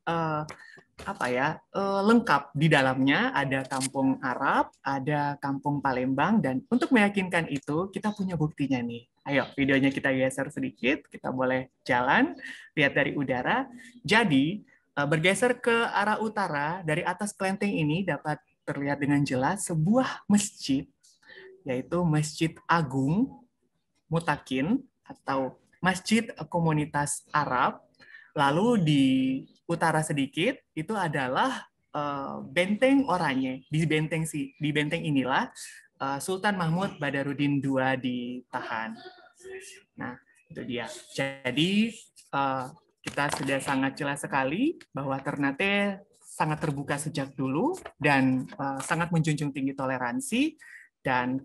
lengkap. Di dalamnya ada kampung Arab, ada kampung Palembang, dan untuk meyakinkan itu kita punya buktinya nih. Ayo, videonya kita geser sedikit, kita boleh jalan, lihat dari udara. Jadi, bergeser ke arah utara, dari atas kelenteng ini dapat terlihat dengan jelas sebuah masjid, yaitu Masjid Agung Mutakin atau Masjid Komunitas Arab. Lalu di utara sedikit itu adalah Benteng Oranye. Di benteng inilah Sultan Mahmud Badarudin II ditahan. Nah, itu dia. Jadi kita sudah sangat jelas sekali bahwa Ternate sangat terbuka sejak dulu dan sangat menjunjung tinggi toleransi. Dan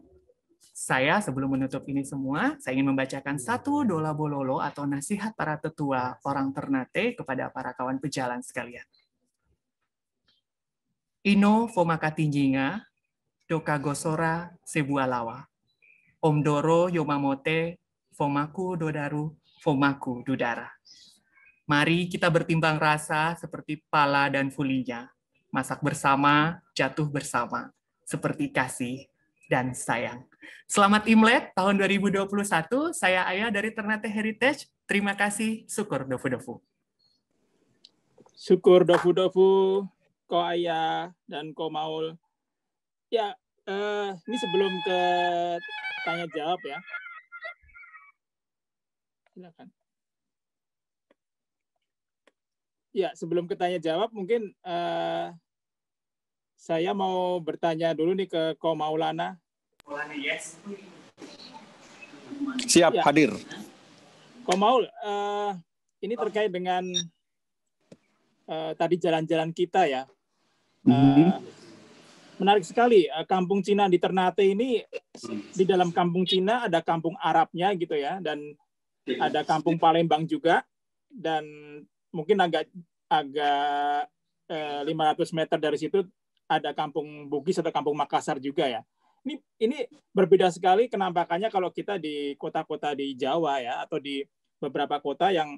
saya sebelum menutup ini semua, saya ingin membacakan satu dola bololo atau nasihat para tetua orang Ternate kepada para kawan pejalan sekalian. Ino fomakatinjinga, doka gosora sebualawa. Omdoro yomamote, fomaku dodaru, fomaku dudara. Mari kita bertimbang rasa seperti pala dan fulinya. Masak bersama, jatuh bersama. Seperti kasih dan sayang. Selamat Imlek tahun 2021. Saya Ayah dari Ternate Heritage. Terima kasih. Syukur dofu-dofu. Syukur dofu-dofu, Ko Ayah dan Ko Maul. Ya, ini sebelum ke tanya jawab ya. Silakan. Ya, sebelum ke tanya jawab mungkin saya mau bertanya dulu nih ke Ko Maulana. Yes. Siap, Ya. hadir. Ko Maul, ini terkait dengan tadi jalan-jalan kita ya. Menarik sekali, kampung Cina di Ternate ini, di dalam kampung Cina ada kampung Arabnya gitu ya, dan ada kampung Palembang juga, dan mungkin agak 500 meter dari situ ada kampung Bugis atau kampung Makassar juga ya. Ini berbeda sekali kenampakannya kalau kita di kota-kota di Jawa ya, atau di beberapa kota yang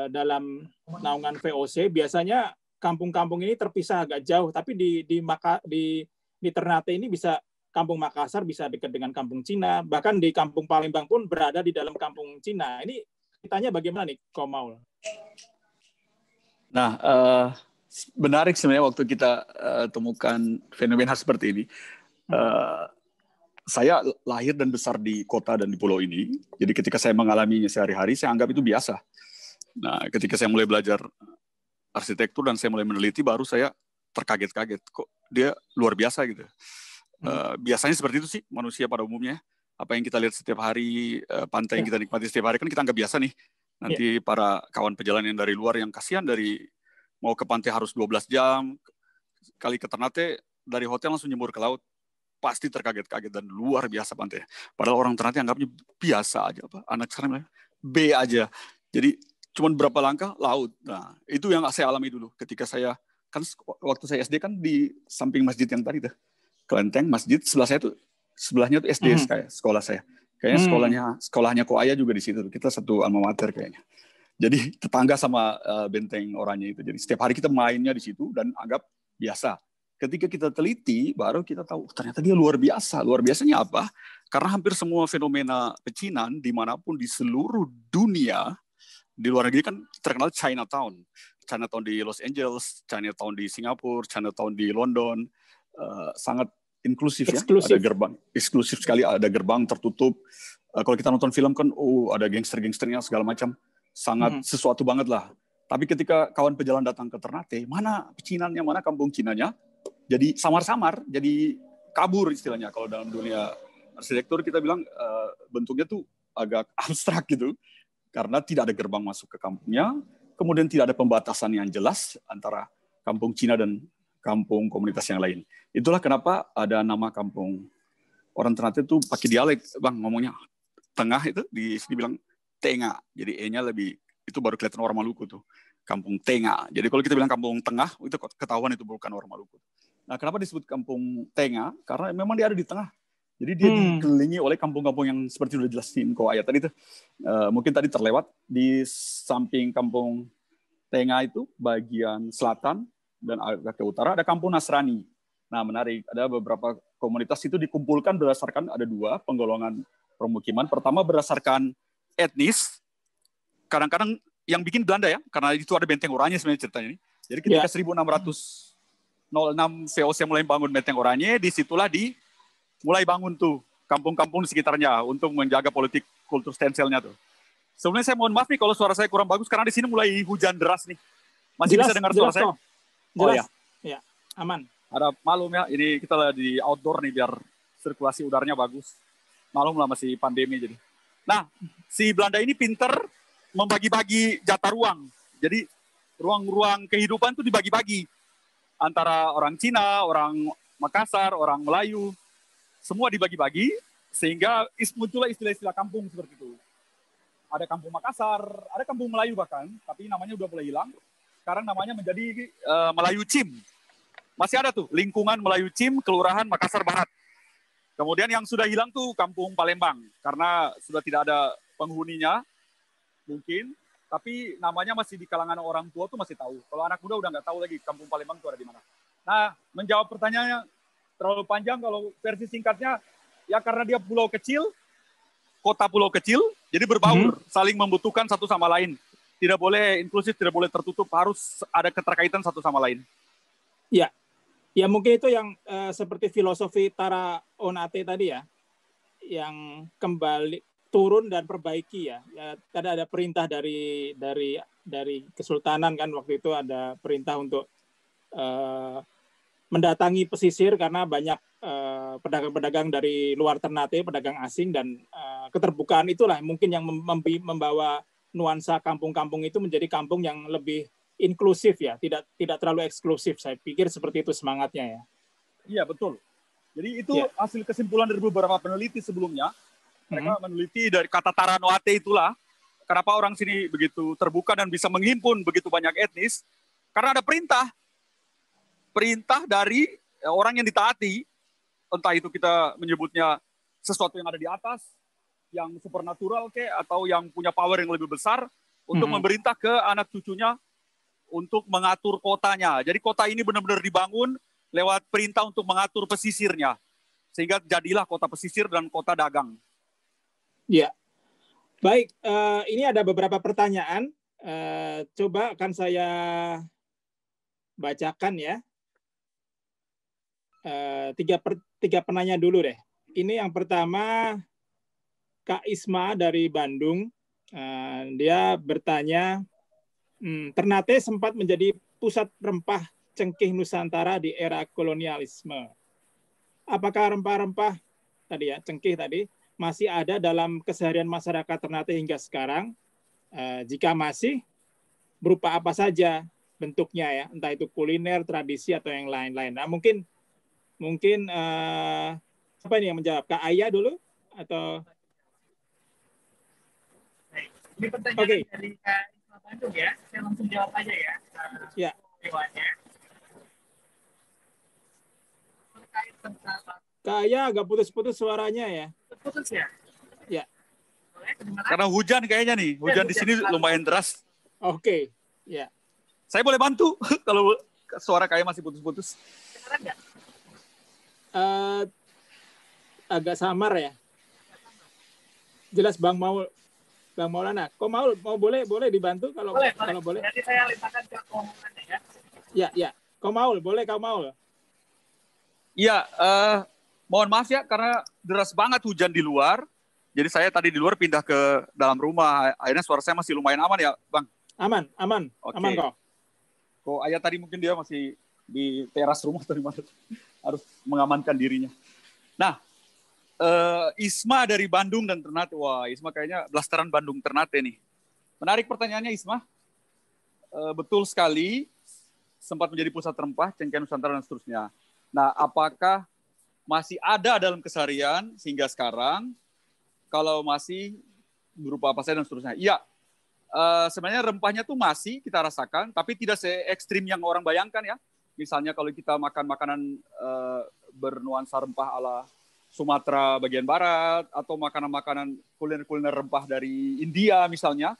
dalam naungan VOC biasanya kampung-kampung ini terpisah agak jauh, tapi di Ternate ini bisa kampung Makassar bisa dekat dengan kampung Cina, bahkan di kampung Palembang pun berada di dalam kampung Cina. Ini ditanya bagaimana nih, Ko Maul? Nah, menarik sebenarnya waktu kita temukan fenomena seperti ini. Saya lahir dan besar di kota dan di pulau ini, jadi ketika saya mengalaminya sehari-hari, saya anggap itu biasa. Nah, ketika saya mulai belajar arsitektur dan saya mulai meneliti, baru saya terkaget-kaget, kok dia luar biasa gitu. Biasanya seperti itu sih manusia pada umumnya. Apa yang kita lihat setiap hari, pantai yang kita nikmati setiap hari, kan kita anggap biasa nih. Nanti para kawan pejalan yang dari luar yang kasihan dari mau ke pantai harus 12 jam, kali ke Ternate, dari hotel langsung nyembur ke laut, pasti terkaget-kaget dan luar biasa pantai. Padahal orang Ternate anggapnya biasa aja, anak sekarang B aja. Jadi cuman berapa langkah laut. Nah, itu yang saya alami dulu ketika saya kan waktu saya SD kan di samping masjid yang tadi tuh. Kelenteng masjid sebelahnya tuh SD sekolah saya. Kayaknya sekolahnya Ko Ayah juga di situ. Kita satu alma mater kayaknya. Jadi tetangga sama Benteng Oranye itu. Jadi setiap hari kita mainnya di situ dan anggap biasa. Ketika kita teliti, baru kita tahu ternyata dia luar biasa. Luar biasanya apa? Karena hampir semua fenomena pecinan dimanapun di seluruh dunia, di luar negeri kan terkenal Chinatown. Chinatown di Los Angeles, Chinatown di Singapura, Chinatown di London. Sangat inklusif ya. Ada gerbang. Eksklusif sekali, ada gerbang tertutup. Kalau kita nonton film kan, ada gangster-gangsternya segala macam. Sangat sesuatu banget lah. Tapi ketika kawan pejalan datang ke Ternate, mana pecinannya, mana kampung Cinanya, jadi samar-samar, jadi kabur istilahnya. Kalau dalam dunia arsitektur kita bilang bentuknya tuh agak abstrak gitu, karena tidak ada gerbang masuk ke kampungnya, kemudian tidak ada pembatasan yang jelas antara kampung Cina dan kampung komunitas yang lain. Itulah kenapa ada nama kampung orang Ternate itu pakai dialek, bang, ngomongnya tengah itu di sini bilang Tenga, jadi E-nya lebih, itu baru kelihatan orang Maluku tuh, kampung Tenga. Jadi kalau kita bilang kampung tengah, itu ketahuan itu bukan orang Maluku. Nah, kenapa disebut kampung Tenga? Karena memang dia ada di tengah. Jadi dia dikelilingi oleh kampung-kampung yang seperti udah jelasin Ko Ayah tadi tuh. Mungkin tadi terlewat di samping kampung tengah itu bagian selatan dan agak ke utara ada kampung Nasrani. Nah, menarik, ada beberapa komunitas itu dikumpulkan berdasarkan ada 2 penggolongan permukiman. Pertama berdasarkan etnis, kadang-kadang yang bikin Belanda ya, karena itu ada Benteng Oranye sebenarnya ceritanya ini. Jadi ketika 1606 VOC mulai bangun Benteng Oranye, disitulah mulai bangun tuh kampung-kampung di sekitarnya untuk menjaga politik kultur stenselnya tuh. Sebenarnya saya mohon maaf nih kalau suara saya kurang bagus karena di sini mulai hujan deras nih. Masih Jelas, bisa dengar jelas suara saya? kok. Jelas. Oh ya. Ya, aman. Ada malum ya, ini kita di outdoor nih biar sirkulasi udaranya bagus. Malum lah masih pandemi jadi. Nah, si Belanda ini pinter membagi-bagi jatah ruang. Jadi ruang-ruang kehidupan tuh dibagi-bagi antara orang Cina, orang Makassar, orang Melayu, semua dibagi-bagi sehingga muncullah istilah-istilah kampung seperti itu. Ada kampung Makassar, ada kampung Melayu bahkan, tapi namanya udah mulai hilang. Sekarang namanya menjadi Melayu Cim. Masih ada tuh lingkungan Melayu Cim, Kelurahan Makassar Barat. Kemudian yang sudah hilang tuh kampung Palembang karena sudah tidak ada penghuninya mungkin, tapi namanya masih di kalangan orang tua tuh masih tahu. Kalau anak muda udah nggak tahu lagi kampung Palembang itu ada di mana. Nah, menjawab pertanyaannya terlalu panjang, kalau versi singkatnya ya karena dia pulau kecil, kota pulau kecil, jadi berbaur, saling membutuhkan satu sama lain. Tidak boleh inklusif, tidak boleh tertutup, harus ada keterkaitan satu sama lain. Ya, ya mungkin itu yang seperti filosofi Tara Onate tadi ya, yang kembali turun dan perbaiki ya. Tadi ada perintah dari Kesultanan kan, waktu itu ada perintah untuk mendatangi pesisir karena banyak pedagang-pedagang dari luar Ternate, pedagang asing, dan keterbukaan itulah mungkin yang membawa nuansa kampung-kampung itu menjadi kampung yang lebih inklusif ya, tidak terlalu eksklusif. Saya pikir seperti itu semangatnya ya. Iya, betul. Jadi itu hasil kesimpulan dari beberapa peneliti sebelumnya. Mereka meneliti dari kata Taranoate itulah kenapa orang sini begitu terbuka dan bisa menghimpun begitu banyak etnis, karena ada perintah dari orang yang ditaati, entah itu kita menyebutnya sesuatu yang ada di atas, yang supernatural atau yang punya power yang lebih besar untuk memerintah ke anak cucunya untuk mengatur kotanya. Jadi kota ini benar-benar dibangun lewat perintah untuk mengatur pesisirnya, sehingga jadilah kota pesisir dan kota dagang. Ya, baik. Ini ada beberapa pertanyaan. Coba akan saya bacakan ya. Tiga penanya dulu deh. Ini yang pertama Kak Isma dari Bandung. Dia bertanya, Ternate sempat menjadi pusat rempah cengkeh Nusantara di era kolonialisme. Apakah rempah-rempah tadi ya, cengkeh tadi, masih ada dalam keseharian masyarakat Ternate hingga sekarang? Jika masih, berupa apa saja bentuknya ya, entah itu kuliner, tradisi, atau yang lain-lain. Nah, mungkin siapa ini yang menjawab? Kak Aya dulu? Atau ini pertanyaan dari Kak Isma Bandung ya. Saya langsung jawab aja ya. Ya. Terkait tentang Kak Aya agak putus-putus suaranya ya. putus ya? Ya. Karena hujan kayaknya nih. Hujan di sini lumayan deras. Oke. Ya. Saya boleh bantu kalau suara kayak masih putus-putus. Sekarang enggak? Agak samar ya. Jelas Bang Maulana. Kok mau boleh dibantu kalau boleh. Nanti saya limpahkan ke komennya ya. Ya. Kau Maul. Iya, mohon maaf ya karena deras banget hujan di luar. Jadi saya tadi di luar pindah ke dalam rumah. Akhirnya suara saya masih lumayan aman ya, Bang? Aman. Okay. Aman kok. Kok Ayah tadi mungkin dia masih di teras rumah atau di mana? Harus mengamankan dirinya. Nah, Isma dari Bandung dan Ternate. Wah, Isma kayaknya blasteran Bandung Ternate nih. Menarik pertanyaannya, Isma. Betul sekali, sempat menjadi pusat rempah, cengkeh Nusantara dan seterusnya. Nah, apakah masih ada dalam keseharian sehingga sekarang? Kalau masih berupa apa saja dan seterusnya. Iya, sebenarnya rempahnya tuh masih kita rasakan, tapi tidak se-ekstrim yang orang bayangkan ya. Misalnya kalau kita makan makanan bernuansa rempah ala Sumatera bagian barat, atau makanan-makanan kuliner-kuliner rempah dari India misalnya,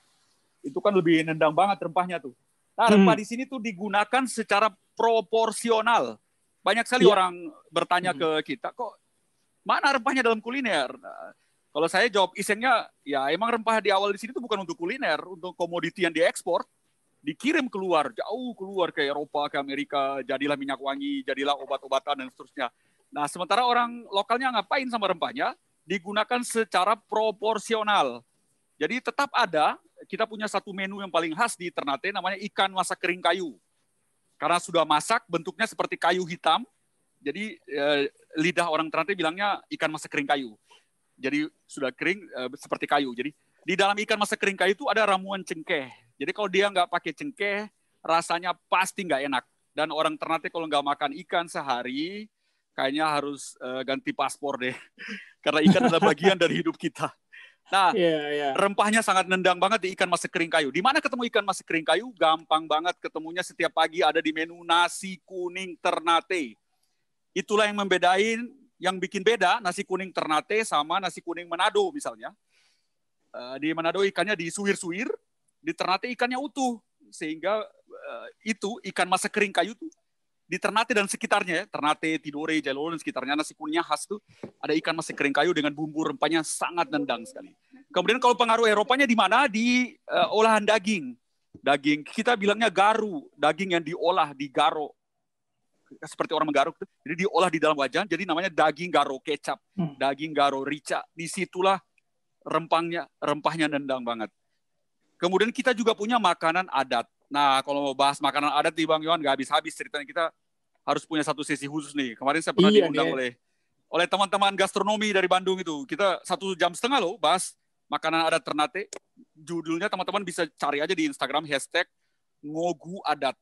itu kan lebih nendang banget rempahnya tuh. Nah, rempah di sini tuh digunakan secara proporsional. Banyak sekali orang bertanya ke kita, kok mana rempahnya dalam kuliner? Nah, kalau saya jawab isengnya, ya emang rempah di awal di sini tuh bukan untuk kuliner, untuk komoditi yang diekspor, dikirim keluar, jauh keluar ke Eropa, ke Amerika, jadilah minyak wangi, jadilah obat-obatan dan seterusnya. Nah, sementara orang lokalnya ngapain sama rempahnya? Digunakan secara proporsional. Jadi tetap ada, kita punya satu menu yang paling khas di Ternate, namanya ikan masak kering kayu. Karena sudah masak, bentuknya seperti kayu hitam, jadi lidah orang Ternate bilangnya ikan masak kering kayu. Jadi sudah kering seperti kayu. Jadi di dalam ikan masak kering kayu itu ada ramuan cengkeh. Jadi kalau dia nggak pakai cengkeh, rasanya pasti nggak enak. Dan orang Ternate kalau nggak makan ikan sehari, kayaknya harus ganti paspor deh. Karena ikan adalah bagian dari hidup kita. Nah, rempahnya sangat nendang banget di ikan masak kering kayu. Di mana ketemu ikan masak kering kayu? Gampang banget ketemunya, setiap pagi ada di menu nasi kuning Ternate. Itulah yang membedain, yang bikin beda nasi kuning Ternate sama nasi kuning Manado misalnya. Di Manado ikannya disuir-suir, di Ternate ikannya utuh. Sehingga itu ikan masak kering kayu tuh di Ternate dan sekitarnya, Ternate, Tidore, Jailolo dan sekitarnya, nasi kuningnya khas tuh ada ikan masak kering kayu dengan bumbu rempahnya sangat nendang sekali. Kemudian kalau pengaruh Eropanya di mana? Di olahan daging. Daging kita bilangnya garu, daging yang diolah, digaro. Seperti orang menggaruk, jadi diolah di dalam wajan, jadi namanya daging garo kecap, daging garo rica. Disitulah rempahnya nendang banget. Kemudian kita juga punya makanan adat. Nah, kalau mau bahas makanan adat di Bang Yohan, nggak habis-habis ceritanya. Kita harus punya satu sesi khusus nih. Kemarin saya pernah diundang oleh teman-teman gastronomi dari Bandung itu. Kita 1,5 jam loh bahas makanan adat Ternate. Judulnya teman-teman bisa cari aja di Instagram, #Ngogu Adat.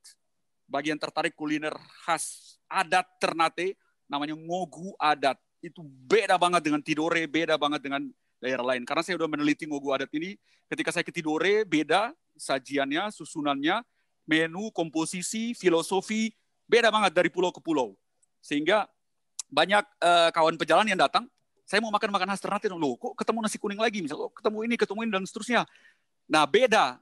Bagi yang tertarik kuliner khas adat Ternate, namanya Ngogu Adat. Itu beda banget dengan Tidore, beda banget dengan daerah lain. Karena saya udah meneliti Ngogu Adat ini, ketika saya ke Tidore, beda sajiannya, susunannya, menu, komposisi, filosofi, beda banget dari pulau ke pulau. Sehingga banyak kawan pejalan yang datang, saya mau makan khas Ternate, loh kok ketemu nasi kuning lagi, misalnya ketemu ini, dan seterusnya. Nah beda,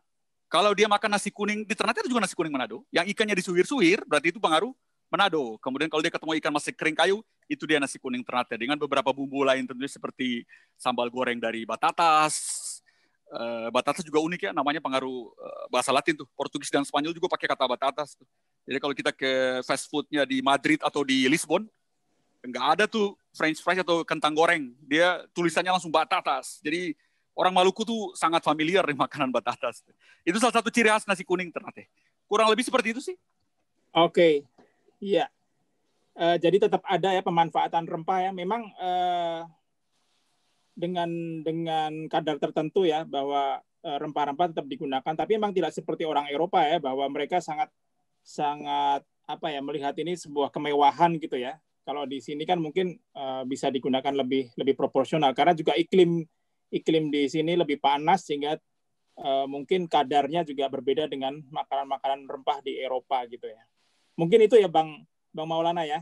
kalau dia makan nasi kuning, di Ternate itu juga nasi kuning Manado, yang ikannya disuir-suir, berarti itu pengaruh Manado. Kemudian kalau dia ketemu ikan masak kering kayu, itu dia nasi kuning Ternate, dengan beberapa bumbu lain tentunya seperti sambal goreng dari batatas. Batatas juga unik ya, namanya pengaruh bahasa Latin tuh. Portugis dan Spanyol juga pakai kata batatas tuh. Jadi kalau kita ke fast foodnya di Madrid atau di Lisbon, nggak ada tuh French fries atau kentang goreng. Dia tulisannya langsung batatas. Jadi orang Maluku tuh sangat familiar dengan makanan batatas. Itu salah satu ciri khas nasi kuning Ternate. Kurang lebih seperti itu sih. Oke, iya. Jadi tetap ada ya pemanfaatan rempah ya. Memang dengan kadar tertentu ya, bahwa rempah-rempah tetap digunakan, tapi memang tidak seperti orang Eropa ya, bahwa mereka sangat melihat ini sebuah kemewahan gitu ya. Kalau di sini kan mungkin bisa digunakan lebih proporsional, karena juga iklim di sini lebih panas, sehingga mungkin kadarnya juga berbeda dengan makanan-makanan rempah di Eropa gitu ya. Mungkin itu ya Bang Maulana ya.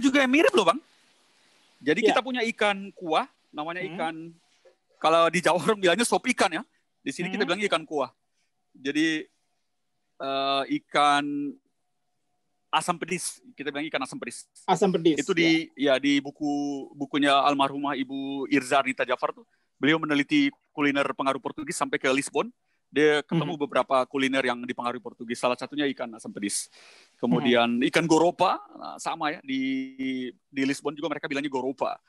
Juga mirip loh Bang. Jadi kita punya ikan kuah, namanya ikan, kalau di Jawa orang bilangnya sop ikan ya. Di sini kita bilangnya ikan kuah. Jadi ikan asam pedis, kita bilang ikan asam pedis. Asam pedis. Itu di bukunya almarhumah Ibu Irza Arnita Jafar tuh, beliau meneliti kuliner pengaruh Portugis sampai ke Lisbon. Dia ketemu beberapa kuliner yang dipengaruhi Portugis. Salah satunya ikan asam pedis. Kemudian ikan goropa, sama ya, di Lisbon juga mereka bilangnya goropa.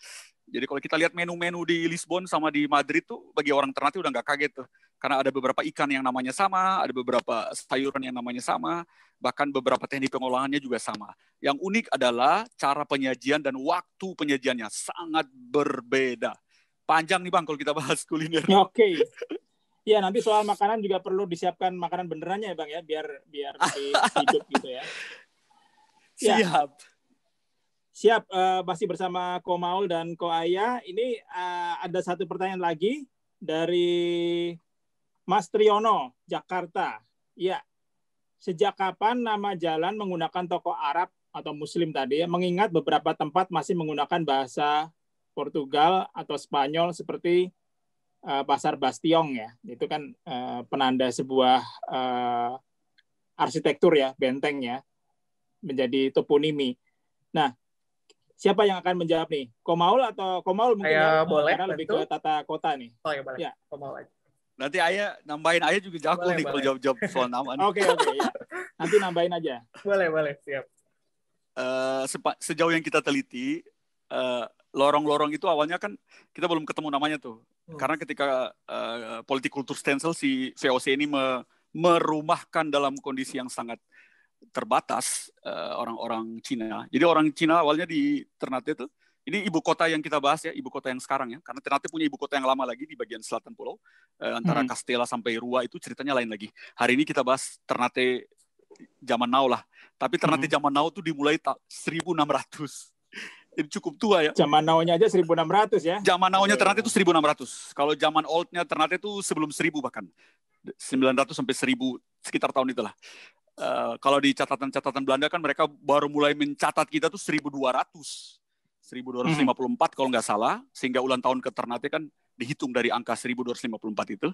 Jadi kalau kita lihat menu-menu di Lisbon sama di Madrid tuh, bagi orang Ternate udah nggak kaget tuh. Karena ada beberapa ikan yang namanya sama, ada beberapa sayuran yang namanya sama, bahkan beberapa teknik pengolahannya juga sama. Yang unik adalah cara penyajian dan waktu penyajiannya sangat berbeda. Panjang nih Bang kalau kita bahas kuliner. Oke. Ya, nanti soal makanan juga perlu disiapkan makanan benerannya ya Bang ya, biar lebih hidup gitu ya. Siap. Siap, masih bersama Ko Maul dan Ko Aya. Ini ada satu pertanyaan lagi dari Mas Triyono, Jakarta. Ya, sejak kapan nama jalan menggunakan tokoh Arab atau Muslim tadi ya, mengingat beberapa tempat masih menggunakan bahasa Portugal atau Spanyol seperti Pasar Bastiong ya, itu kan penanda sebuah arsitektur ya, benteng ya, menjadi toponimi. Nah, siapa yang akan menjawab nih? Komaul atau Komaul mungkin Saya ya? boleh Karena lebih ke bantu. tata kota nih. Oh ya boleh. Ya. Komaul aja. Nanti Ayah nambahin, Ayah juga jago Boleh, nih kalau boleh. jawab-jawab soal nama nih. Oke, ya. Nanti nambahin aja. Boleh, siap. Sejauh yang kita teliti, lorong-lorong itu awalnya kan kita belum ketemu namanya tuh. Karena ketika politik kultur stencil si VOC ini merumahkan dalam kondisi yang sangat terbatas orang-orang Cina. Jadi orang Cina awalnya di Ternate tuh, ini ibu kota yang kita bahas ya, ibu kota yang sekarang ya. Karena Ternate punya ibu kota yang lama lagi di bagian selatan pulau. Antara Castella sampai Rua itu ceritanya lain lagi. Hari ini kita bahas Ternate zaman now lah. Tapi Ternate zaman now tuh dimulai 1600. Jadi cukup tua ya. Zaman now-nya aja 1600 ya. Zaman now-nya Ternate itu 1600. Kalau zaman old-nya Ternate itu sebelum 1000 bahkan. 900 sampai 1000 sekitar tahun itulah. Kalau di catatan-catatan Belanda kan mereka baru mulai mencatat kita tuh 1254 kalau nggak salah, sehingga ulang tahun ke Ternate kan dihitung dari angka 1254 itu.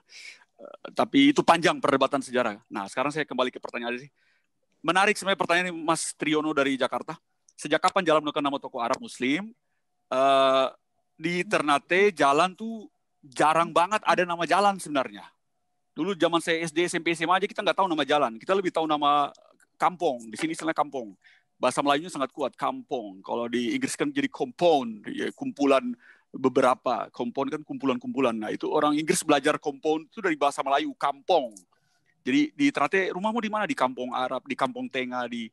Tapi itu panjang perdebatan sejarah. Nah, sekarang saya kembali ke pertanyaan sih. Menarik sebenarnya pertanyaan Mas Triono dari Jakarta. Sejak kapan jalan menggunakan nama tokoh Arab Muslim? Di Ternate jalan tuh jarang banget ada nama jalan sebenarnya. Dulu zaman saya SD, SMP, SMA aja kita nggak tahu nama jalan. Kita lebih tahu nama kampung. Di sini istilahnya kampung. Bahasa Melayunya sangat kuat, kampung. Kalau di Inggris kan jadi compound, ya, kumpulan beberapa. Compound kan kumpulan-kumpulan. Nah, itu orang Inggris belajar compound itu dari bahasa Melayu, kampung. Jadi di Ternate, rumahmu di mana? Di kampung Arab, di kampung Tengah, di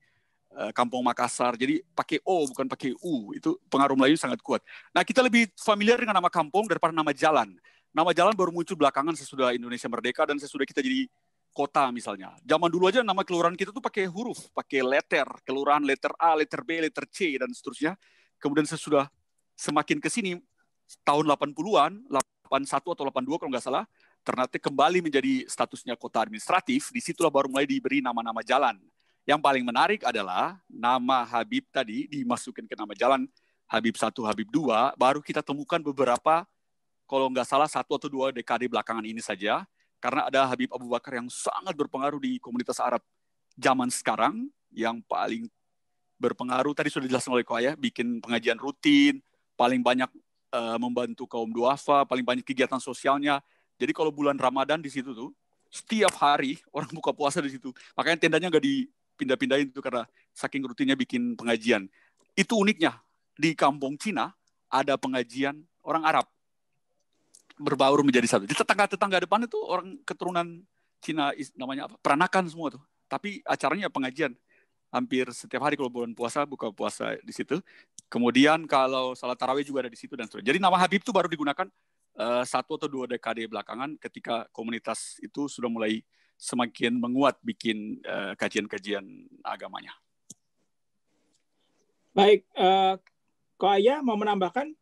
kampung Makassar. Jadi pakai O, bukan pakai U. Itu pengaruh Melayu sangat kuat. Nah, kita lebih familiar dengan nama kampung daripada nama jalan. Nama jalan baru muncul belakangan sesudah Indonesia merdeka dan sesudah kita jadi kota misalnya. Zaman dulu aja nama kelurahan kita tuh pakai huruf, pakai letter, kelurahan letter A, letter B, letter C dan seterusnya. Kemudian sesudah semakin ke sini tahun 80-an, 81 atau 82 kalau nggak salah, Ternate kembali menjadi statusnya kota administratif. Disitulah baru mulai diberi nama-nama jalan. Yang paling menarik adalah nama Habib tadi dimasukin ke nama jalan Habib 1, Habib 2, baru kita temukan beberapa, kalau nggak salah 1 atau 2 dekade belakangan ini saja. Karena ada Habib Abu Bakar yang sangat berpengaruh di komunitas Arab zaman sekarang, yang paling berpengaruh, tadi sudah dijelaskan oleh Ko Ayah, bikin pengajian rutin, paling banyak membantu kaum duafa, paling banyak kegiatan sosialnya. Jadi kalau bulan Ramadan di situ tuh, setiap hari orang buka puasa di situ. Makanya tendanya nggak dipindah-pindahin tuh karena saking rutinnya bikin pengajian. Itu uniknya, di kampung Cina ada pengajian orang Arab. Berbaur menjadi satu. Di tetangga-tetangga depan itu orang keturunan Cina, namanya apa? Peranakan semua tuh. Tapi acaranya pengajian. Hampir setiap hari kalau bulan puasa, buka puasa di situ. Kemudian kalau salat tarawih juga ada di situ dan seterusnya. Jadi nama Habib itu baru digunakan 1 atau 2 dekade belakangan ketika komunitas itu sudah mulai semakin menguat bikin kajian-kajian agamanya. Baik, Ko Ayah mau menambahkan?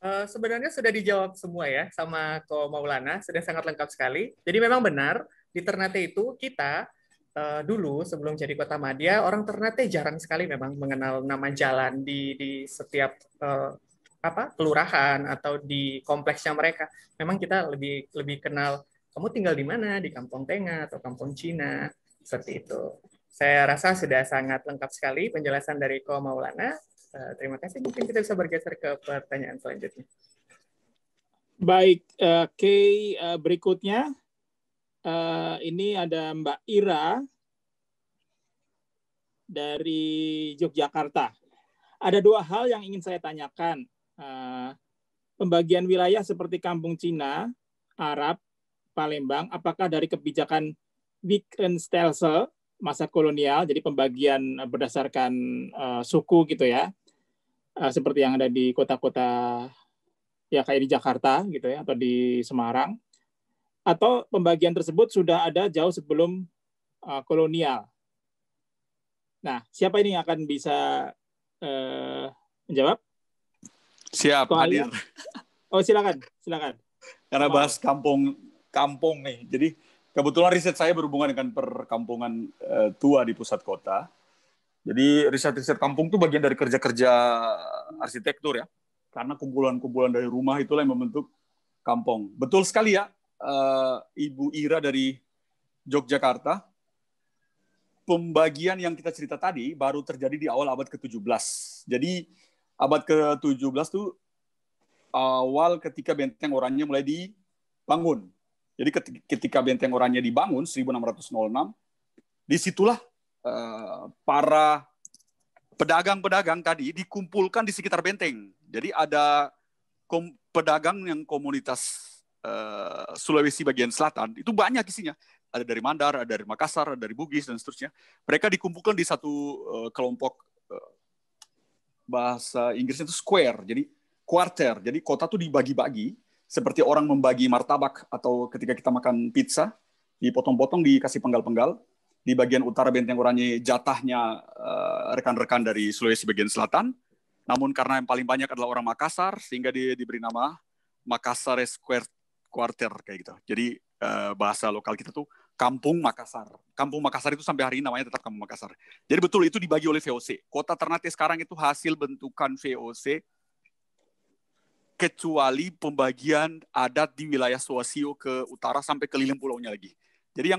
Sebenarnya sudah dijawab semua ya sama Ko Maulana, sudah sangat lengkap sekali. Jadi memang benar, di Ternate itu kita dulu sebelum jadi Kota Madya, orang Ternate jarang sekali memang mengenal nama jalan di setiap kelurahan atau di kompleksnya mereka. Memang kita lebih kenal, kamu tinggal di mana, di Kampung Tengah atau Kampung Cina, seperti itu. Saya rasa sudah sangat lengkap sekali penjelasan dari Ko Maulana. Terima kasih. Mungkin kita bisa bergeser ke pertanyaan selanjutnya. Baik, berikutnya ini ada Mbak Ira dari Yogyakarta. Ada 2 hal yang ingin saya tanyakan. Pembagian wilayah seperti Kampung Cina, Arab, Palembang, apakah dari kebijakan Wickenstelsel masa kolonial, jadi pembagian berdasarkan suku gitu ya, seperti yang ada di kota-kota ya kayak di Jakarta gitu ya, atau di Semarang, atau pembagian tersebut sudah ada jauh sebelum kolonial. Nah, siapa ini yang akan bisa menjawab? Siap, hadir. Oh, silakan. Karena bahas kampung nih. Jadi kebetulan riset saya berhubungan dengan perkampungan tua di pusat kota. Jadi riset-riset kampung itu bagian dari kerja-kerja arsitektur ya. Karena kumpulan-kumpulan dari rumah itulah yang membentuk kampung. Betul sekali ya, Ibu Ira dari Yogyakarta. pembagian yang kita cerita tadi baru terjadi di awal abad ke-17. Jadi abad ke-17 tuh awal ketika Benteng Oranye mulai dibangun. Jadi ketika Benteng Oranye dibangun 1606, disitulah para pedagang-pedagang tadi dikumpulkan di sekitar benteng. Jadi ada pedagang yang komunitas Sulawesi bagian selatan, itu banyak isinya. Ada dari Mandar, ada dari Makassar, ada dari Bugis, dan seterusnya. Mereka dikumpulkan di satu kelompok, bahasa Inggrisnya itu square, jadi quarter. Jadi kota itu dibagi-bagi, seperti orang membagi martabak, atau ketika kita makan pizza, dipotong-potong, dikasih penggal-penggal. Di bagian utara Benteng Oranye jatahnya rekan-rekan dari Sulawesi bagian selatan. Namun karena yang paling banyak adalah orang Makassar, sehingga dia diberi nama Makassar Square Quarter kayak gitu. Jadi bahasa lokal kita tuh Kampung Makassar. Kampung Makassar itu sampai hari ini namanya tetap Kampung Makassar. Jadi betul itu dibagi oleh VOC. Kota Ternate sekarang itu hasil bentukan VOC, kecuali pembagian adat di wilayah Suasio ke utara sampai ke Lilin Pulaunya lagi. Jadi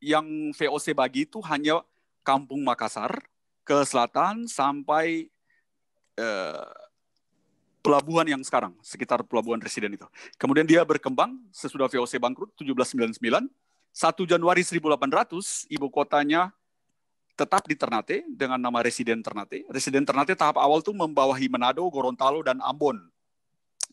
yang VOC bagi itu hanya Kampung Makassar ke selatan sampai pelabuhan yang sekarang, sekitar pelabuhan residen itu. Kemudian dia berkembang sesudah VOC bangkrut 1799. 1 Januari 1800, ibu kotanya tetap di Ternate dengan nama Residen Ternate. Residen Ternate tahap awal tuh membawahi Manado, Gorontalo, dan Ambon.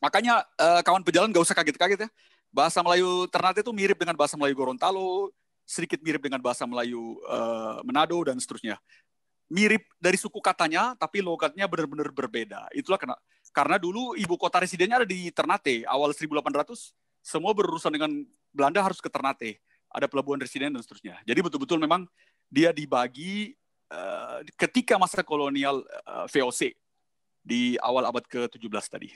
Makanya kawan pejalan nggak usah kaget-kaget ya. Bahasa Melayu Ternate itu mirip dengan bahasa Melayu Gorontalo, sedikit mirip dengan bahasa Melayu Manado, dan seterusnya. Mirip dari suku katanya, tapi logatnya benar-benar berbeda. Itulah karena dulu ibu kota residennya ada di Ternate. Awal 1800, semua berurusan dengan Belanda harus ke Ternate. Ada pelabuhan residen dan seterusnya. Jadi betul-betul memang dia dibagi ketika masa kolonial VOC di awal abad ke-17 tadi.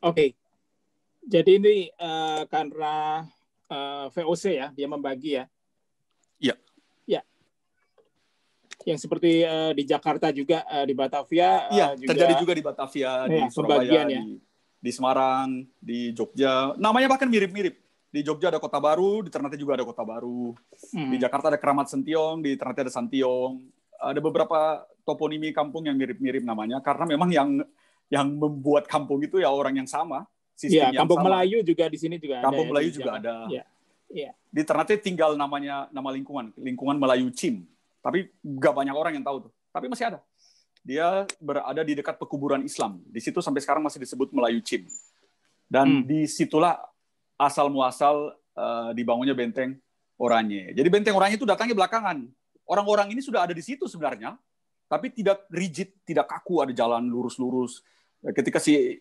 Oke. Jadi ini karena VOC ya, dia membagi ya. Iya. Ya. Yang seperti di Jakarta juga, di Batavia. Iya, juga, terjadi juga di Batavia, di Surabaya, ya. Di Semarang, di Jogja. Namanya bahkan mirip-mirip. Di Jogja ada Kota Baru, di Ternate juga ada Kota Baru. Di Jakarta ada Keramat Sentiong, di Ternate ada Santiong. Ada beberapa toponimi kampung yang mirip-mirip namanya, karena memang yang membuat kampung itu ya orang yang sama. Iya, Kampung sama. Melayu juga di sini juga ada. Kampung Melayu ya, juga ada. Ya. Ya. Di Ternate tinggal nama lingkungan Melayu Cim. Tapi nggak banyak orang yang tahu tuh. Tapi masih ada. Dia berada di dekat pekuburan Islam. Di situ sampai sekarang masih disebut Melayu Cim. Dan disitulah asal muasal dibangunnya Benteng Oranye. Jadi Benteng Oranye itu datangnya belakangan. Orang-orang ini sudah ada di situ sebenarnya, tapi tidak rigid, tidak kaku, ada jalan lurus-lurus. Ketika si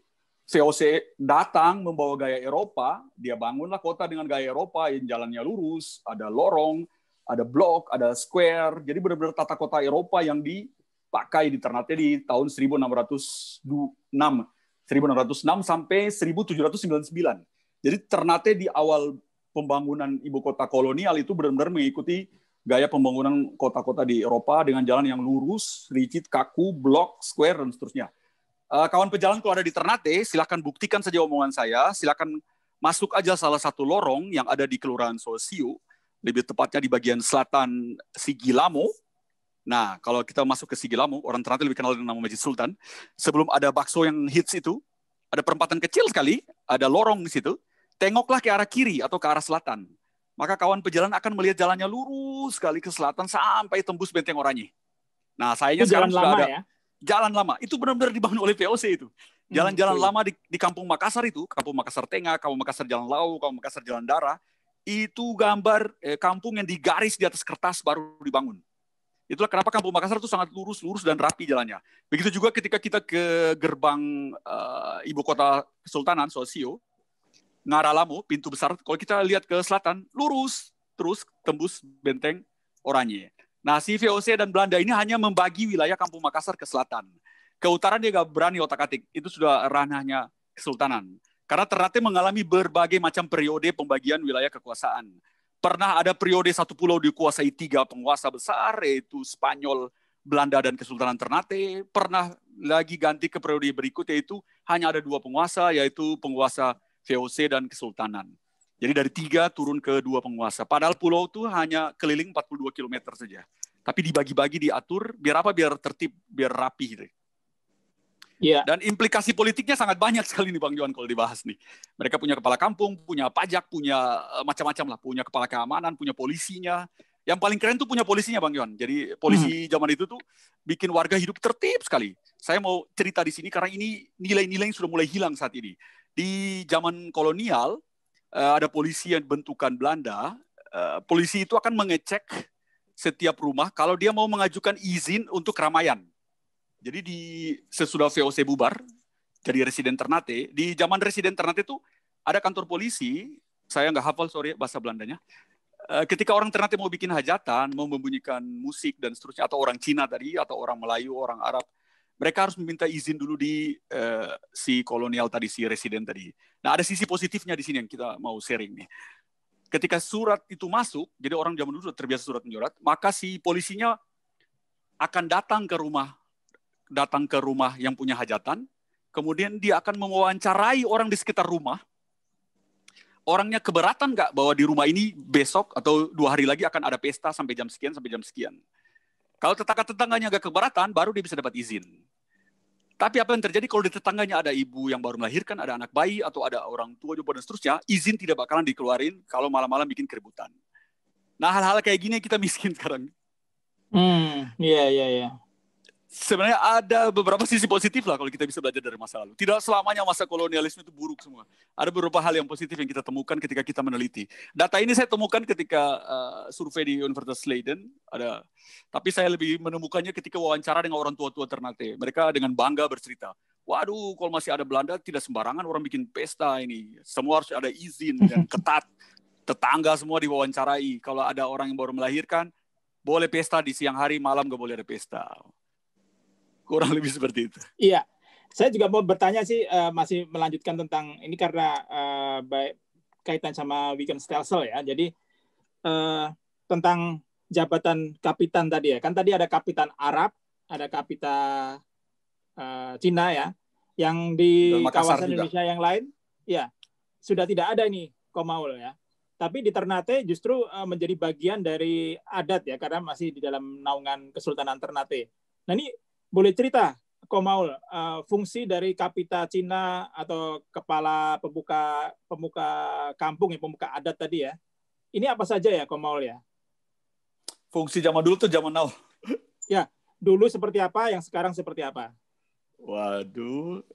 VOC datang membawa gaya Eropa, dia bangunlah kota dengan gaya Eropa, yang jalannya lurus, ada lorong, ada blok, ada square. Jadi benar-benar tata kota Eropa yang dipakai di Ternate di tahun 1606 sampai 1799. Jadi Ternate di awal pembangunan ibu kota kolonial itu benar-benar mengikuti gaya pembangunan kota-kota di Eropa dengan jalan yang lurus, rigid, kaku, blok, square, dan seterusnya. Kawan pejalan kalau ada di Ternate, silakan buktikan saja omongan saya, silakan masuk aja salah satu lorong yang ada di Kelurahan Sosio, lebih tepatnya di bagian selatan Sigilamo. Nah, kalau kita masuk ke Sigilamo, orang Ternate lebih kenal dengan nama Masjid Sultan. Sebelum ada bakso yang hits itu, ada perempatan kecil sekali, ada lorong di situ. Tengoklah ke arah kiri atau ke arah selatan. Maka kawan pejalan akan melihat jalannya lurus sekali ke selatan sampai tembus Benteng Oranye. Nah, sayangnya sekarang sudah ada ya? Jalan lama. Itu benar-benar dibangun oleh VOC itu. Jalan-jalan lama di Kampung Makassar itu, Kampung Makassar Tengah, Kampung Makassar Jalan Lau, Kampung Makassar Jalan Dara, itu gambar kampung yang digaris di atas kertas baru dibangun. Itulah kenapa Kampung Makassar itu sangat lurus dan rapi jalannya. Begitu juga ketika kita ke gerbang ibu kota Kesultanan, Sosio, Ngaralamo, pintu besar, kalau kita lihat ke selatan, lurus, terus tembus Benteng Oranye. Nah, si VOC dan Belanda ini hanya membagi wilayah Kampung Makassar ke selatan. Ke utara dia nggak berani otak-atik, itu sudah ranahnya Kesultanan. Karena Ternate mengalami berbagai macam periode pembagian wilayah kekuasaan. Pernah ada periode satu pulau dikuasai 3 penguasa besar, yaitu Spanyol, Belanda, dan Kesultanan Ternate. Pernah lagi ganti ke periode berikut, yaitu hanya ada 2 penguasa, yaitu penguasa VOC dan Kesultanan. Jadi dari 3 turun ke 2 penguasa. Padahal pulau itu hanya keliling 42 km saja. Tapi dibagi-bagi, diatur, biar apa? Biar tertib, biar rapi. Gitu. Iya. Dan implikasi politiknya sangat banyak sekali nih Bang Johan kalau dibahas nih. Mereka punya kepala kampung, punya pajak, punya macam-macam lah. Punya kepala keamanan, punya polisinya. Yang paling keren tuh punya polisinya Bang Johan. Jadi polisi zaman itu tuh bikin warga hidup tertib sekali. Saya mau cerita di sini karena ini nilai-nilai yang sudah mulai hilang saat ini. Di zaman kolonial, ada polisi yang bentukan Belanda. Polisi itu akan mengecek setiap rumah kalau dia mau mengajukan izin untuk keramaian. Jadi sesudah VOC bubar, jadi residen Ternate, di zaman residen Ternate itu ada kantor polisi, saya nggak hafal bahasa Belandanya. Ketika orang Ternate mau bikin hajatan, mau membunyikan musik dan seterusnya, atau orang Cina tadi, atau orang Melayu, orang Arab, mereka harus meminta izin dulu di si kolonial tadi, si residen tadi. Nah ada sisi positifnya di sini yang kita mau sharing nih. Ketika surat itu masuk, jadi orang zaman dulu sudah terbiasa surat menyurat, maka si polisinya akan datang ke rumah yang punya hajatan, kemudian dia akan mewawancarai orang di sekitar rumah. Orangnya keberatan nggak bahwa di rumah ini besok atau 2 hari lagi akan ada pesta sampai jam sekian sampai jam sekian. Kalau tetangga-tetangganya nggak keberatan, baru dia bisa dapat izin. Tapi apa yang terjadi kalau di tetangganya ada ibu yang baru melahirkan, ada anak bayi, atau ada orang tua juga dan seterusnya, izin tidak bakalan dikeluarin kalau malam-malam bikin keributan. Nah hal-hal kayak gini kita miskin sekarang. Iya. Sebenarnya ada beberapa sisi positif lah kalau kita bisa belajar dari masa lalu. Tidak selamanya masa kolonialisme itu buruk semua. Ada beberapa hal yang positif yang kita temukan ketika kita meneliti. Data ini saya temukan ketika survei di Universitas Leiden. Tapi saya lebih menemukannya ketika wawancara dengan orang tua-tua Ternate. Mereka dengan bangga bercerita, waduh kalau masih ada Belanda tidak sembarangan orang bikin pesta ini. Semua harus ada izin dan ketat. Tetangga semua diwawancarai. Kalau ada orang yang baru melahirkan, boleh pesta di siang hari, malam nggak boleh ada pesta. Kurang lebih seperti itu. Iya, saya juga mau bertanya sih, masih melanjutkan tentang ini karena kaitan sama Weekend Stelsel ya. Jadi tentang jabatan kapitan tadi ya. Kan tadi ada kapitan Arab, ada kapitan Cina ya. Yang di kawasan Indonesia yang lain, ya sudah tidak ada ini Komaul ya. Tapi di Ternate justru menjadi bagian dari adat ya, karena masih di dalam naungan Kesultanan Ternate. Nah ini boleh cerita, Komaul, fungsi dari Kapita Cina atau kepala pemuka kampung, pemuka adat tadi ya. Ini apa saja ya, Komaul ya? Fungsi zaman dulu tuh zaman now. Ya, dulu seperti apa, yang sekarang seperti apa? Waduh,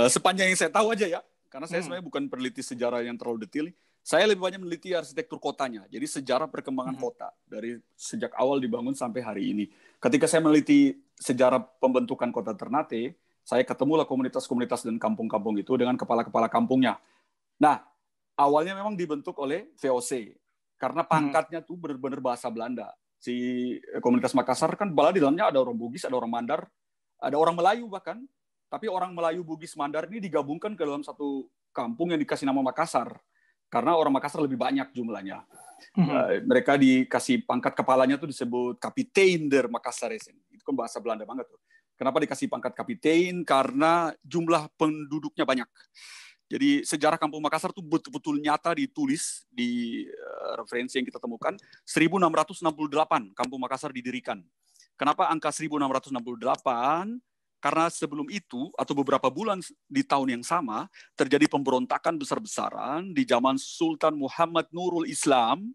sepanjang yang saya tahu aja ya. Karena saya sebenarnya bukan peneliti sejarah yang terlalu detail. Saya lebih banyak meneliti arsitektur kotanya. Jadi sejarah perkembangan kota. Dari sejak awal dibangun sampai hari ini. Ketika saya meneliti sejarah pembentukan kota Ternate, saya ketemulah komunitas-komunitas dan kampung-kampung itu dengan kepala-kepala kampungnya. Nah, awalnya memang dibentuk oleh VOC. Karena pangkatnya tuh benar-benar bahasa Belanda. Si komunitas Makassar kan bala di dalamnya ada orang Bugis, ada orang Mandar, ada orang Melayu bahkan. Tapi orang Melayu, Bugis, Mandar ini digabungkan ke dalam satu kampung yang dikasih nama Makassar. Karena orang Makassar lebih banyak jumlahnya. Mereka dikasih pangkat kepalanya tuh disebut Kapitein der Makassaresen. Itu kan bahasa Belanda banget tuh. Kenapa dikasih pangkat Kapitein? Karena jumlah penduduknya banyak. Jadi sejarah Kampung Makassar tuh betul-betul nyata ditulis di referensi yang kita temukan. 1668 Kampung Makassar didirikan. Kenapa angka 1668? Karena sebelum itu, atau beberapa bulan di tahun yang sama, terjadi pemberontakan besar-besaran di zaman Sultan Muhammad Nurul Islam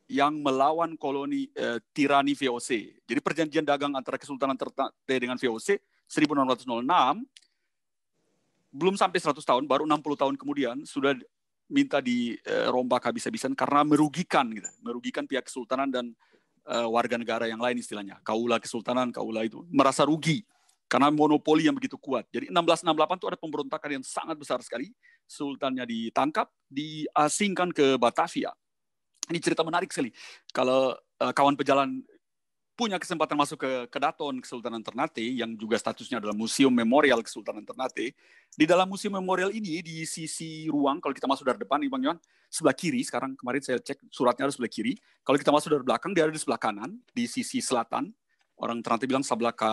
yang melawan koloni tirani VOC. Jadi perjanjian dagang antara Kesultanan Ternate dengan VOC 1606, belum sampai 100 tahun, baru 60 tahun kemudian, sudah minta dirombak habis-habisan karena merugikan pihak Kesultanan dan warga negara yang lain istilahnya. Kaula Kesultanan, kaula itu merasa rugi. Karena monopoli yang begitu kuat. Jadi 1668 itu ada pemberontakan yang sangat besar sekali. Sultannya ditangkap, diasingkan ke Batavia. Ini cerita menarik sekali. Kalau kawan pejalan punya kesempatan masuk ke Kedaton Kesultanan Ternate, yang juga statusnya adalah Museum Memorial Kesultanan Ternate, di dalam Museum Memorial ini, di sisi ruang, kalau kita masuk dari depan, Bang Yohan, sebelah kiri, sekarang kemarin saya cek suratnya ada sebelah kiri. Kalau kita masuk dari belakang, dia ada di sebelah kanan, di sisi selatan. Orang Ternate bilang sebelah ke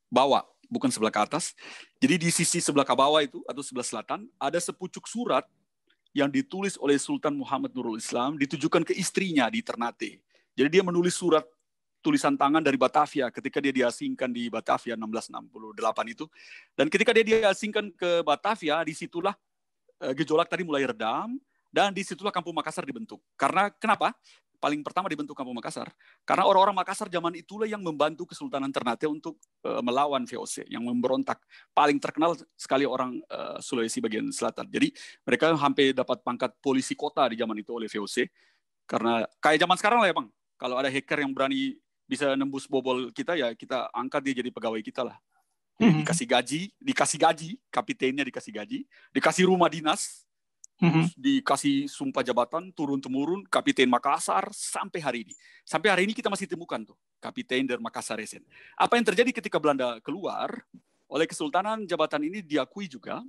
bawah, bukan sebelah ke atas. Jadi di sisi sebelah ke bawah itu atau sebelah selatan ada sepucuk surat yang ditulis oleh Sultan Muhammad Nurul Islam ditujukan ke istrinya di Ternate. Jadi dia menulis surat tulisan tangan dari Batavia ketika dia diasingkan di Batavia 1668 itu. Dan ketika dia diasingkan ke Batavia, disitulah gejolak tadi mulai redam, dan disitulah Kampung Makassar dibentuk. Karena kenapa? Paling pertama dibentuk Kampung Makassar. Karena orang-orang Makassar zaman itulah yang membantu Kesultanan Ternate untuk melawan VOC, yang memberontak. Paling terkenal sekali orang Sulawesi bagian selatan. Jadi mereka hampir dapat pangkat polisi kota di zaman itu oleh VOC. Karena kayak zaman sekarang lah ya Bang. Kalau ada hacker yang berani bisa nembus bobol kita, ya kita angkat dia jadi pegawai kita lah. Dikasih gaji, kapitennya dikasih gaji, dikasih rumah dinas, dikasih sumpah jabatan turun-temurun, Kapiten Makassar sampai hari ini. Sampai hari ini kita masih temukan tuh Kapiten dari Makassar Resen. Apa yang terjadi ketika Belanda keluar? Oleh Kesultanan jabatan ini diakui juga.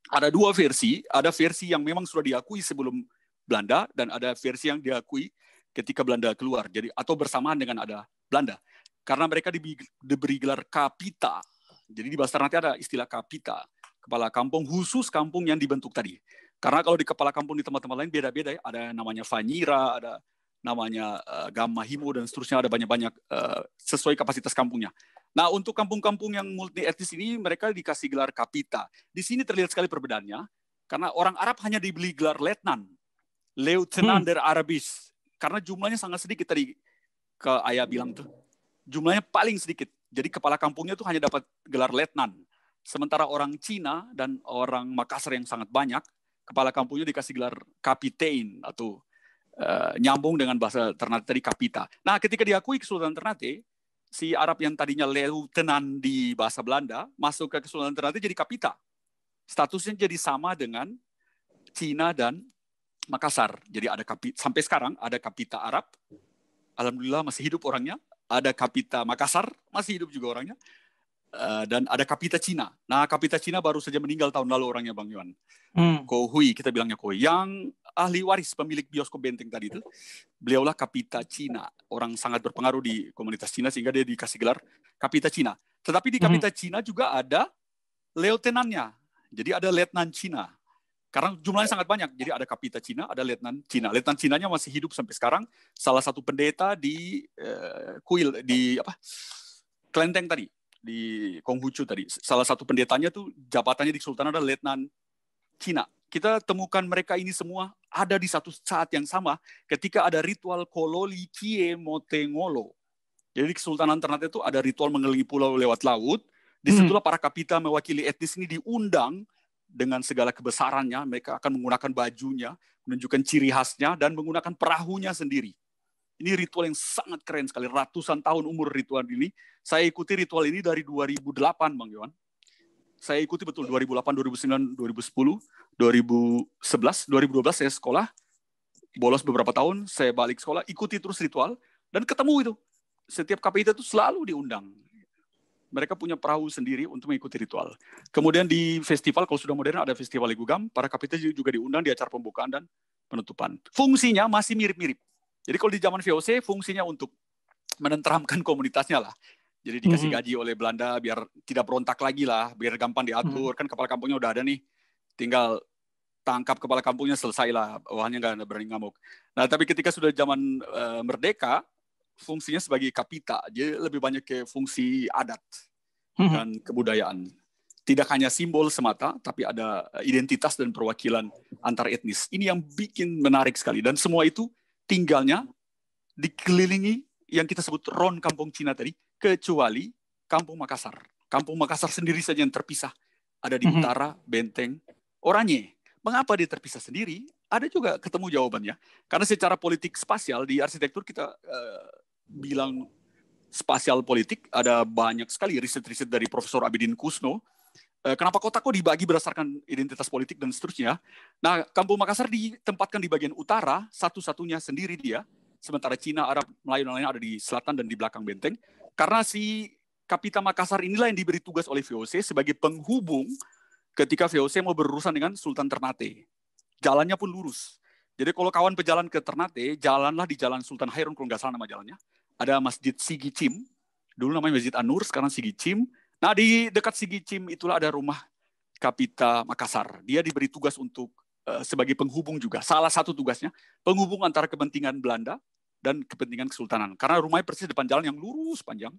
Ada dua versi. Ada versi yang memang sudah diakui sebelum Belanda, dan ada versi yang diakui ketika Belanda keluar. Jadi atau bersamaan dengan ada Belanda. Karena mereka diberi gelar kapita. Jadi di bahasa Ternate ada istilah kapita, kepala kampung, khusus kampung yang dibentuk tadi. Karena kalau di kepala kampung di tempat-tempat lain beda-beda ya. Ada namanya Fanyira, ada namanya Gamma Himo, dan seterusnya, ada banyak-banyak sesuai kapasitas kampungnya. Nah, untuk kampung-kampung yang multi etnis ini mereka dikasih gelar kapita. Di sini terlihat sekali perbedaannya, karena orang Arab hanya diberi gelar letnan, Lieutenant der Arabis. Karena jumlahnya sangat sedikit tadi ke Ayah bilang tuh. Jumlahnya paling sedikit. Jadi kepala kampungnya tuh hanya dapat gelar letnan. Sementara orang Cina dan orang Makassar yang sangat banyak, kepala kampungnya dikasih gelar kapitein atau nyambung dengan bahasa Ternate tadi kapita. Nah, ketika diakui Kesultanan Ternate, si Arab yang tadinya lieutenant di bahasa Belanda masuk ke Kesultanan Ternate jadi kapita. Statusnya jadi sama dengan Cina dan Makassar. Jadi ada sampai sekarang ada kapita Arab. Alhamdulillah masih hidup orangnya. Ada kapita Makassar, masih hidup juga orangnya. Dan ada kapita Cina. Nah, kapita Cina baru saja meninggal tahun lalu orangnya, Bang Yuan. Ko Hui, kita bilangnya Ko Hui. Yang ahli waris pemilik bioskop Benteng tadi itu, beliaulah kapita Cina. Orang sangat berpengaruh di komunitas Cina sehingga dia dikasih gelar kapita Cina. Tetapi di kapita Cina juga ada lieutenannya. Jadi ada letnan Cina. Karena jumlahnya sangat banyak. Jadi ada kapita Cina, ada letnan Cina. Letnan Cinanya masih hidup sampai sekarang. Salah satu pendeta di Klenteng tadi, di Konghucu tadi. Salah satu pendetanya tuh jabatannya di Kesultanan adalah letnan Cina. Kita temukan mereka ini semua ada di satu saat yang sama ketika ada ritual Kololi Kie Motengolo. Jadi di Kesultanan Ternate itu ada ritual mengelilingi pulau lewat laut. Disitulah para kapita mewakili etnis ini diundang dengan segala kebesarannya. Mereka akan menggunakan bajunya, menunjukkan ciri khasnya, dan menggunakan perahunya sendiri. Ini ritual yang sangat keren sekali. Ratusan tahun umur ritual ini. Saya ikuti ritual ini dari 2008, Bang Yohan. Saya ikuti betul 2008, 2009, 2010, 2011, 2012 saya sekolah. Bolos beberapa tahun, saya balik sekolah, ikuti terus ritual, dan ketemu itu. Setiap kapita itu selalu diundang. Mereka punya perahu sendiri untuk mengikuti ritual. Kemudian di festival, kalau sudah modern, ada festival Legugam, para kapita juga diundang di acara pembukaan dan penutupan. Fungsinya masih mirip-mirip. Jadi kalau di zaman VOC, fungsinya untuk menenteramkan komunitasnya lah. Jadi dikasih gaji oleh Belanda biar tidak berontak lagi lah, biar gampang diatur. Kan kepala kampungnya udah ada nih, tinggal tangkap kepala kampungnya, selesai lah, bawahannya nggak berani ngamuk. Nah, tapi ketika sudah zaman merdeka, fungsinya sebagai kapita, jadi lebih banyak ke fungsi adat dan kebudayaan. Tidak hanya simbol semata, tapi ada identitas dan perwakilan antar etnis. Ini yang bikin menarik sekali. Dan semua itu tinggalnya dikelilingi yang kita sebut ron kampung Cina tadi, kecuali Kampung Makassar. Kampung Makassar sendiri saja yang terpisah. Ada di utara, Benteng, Oranye. Mengapa dia terpisah sendiri? Ada juga ketemu jawabannya. Karena secara politik spasial, di arsitektur kita bilang spasial politik, ada banyak sekali riset-riset dari Profesor Abidin Kusno. Kenapa kota kok dibagi berdasarkan identitas politik dan seterusnya. Nah, Kampung Makassar ditempatkan di bagian utara, satu-satunya sendiri dia. Sementara Cina, Arab, Melayu, dan lainnya ada di selatan dan di belakang Benteng. Karena si Kapita Makassar inilah yang diberi tugas oleh VOC sebagai penghubung ketika VOC mau berurusan dengan Sultan Ternate. Jalannya pun lurus. Jadi kalau kawan pejalan ke Ternate, jalanlah di Jalan Sultan Hairun, kalau nggak salah nama jalannya. Ada Masjid Sigi Cim. Dulu namanya Masjid Anur, sekarang Sigi Cim. Nah, di dekat Sigi Cim itulah ada rumah Kapita Makassar. Dia diberi tugas untuk sebagai penghubung juga. Salah satu tugasnya penghubung antara kepentingan Belanda dan kepentingan Kesultanan. Karena rumahnya persis depan jalan yang lurus panjang.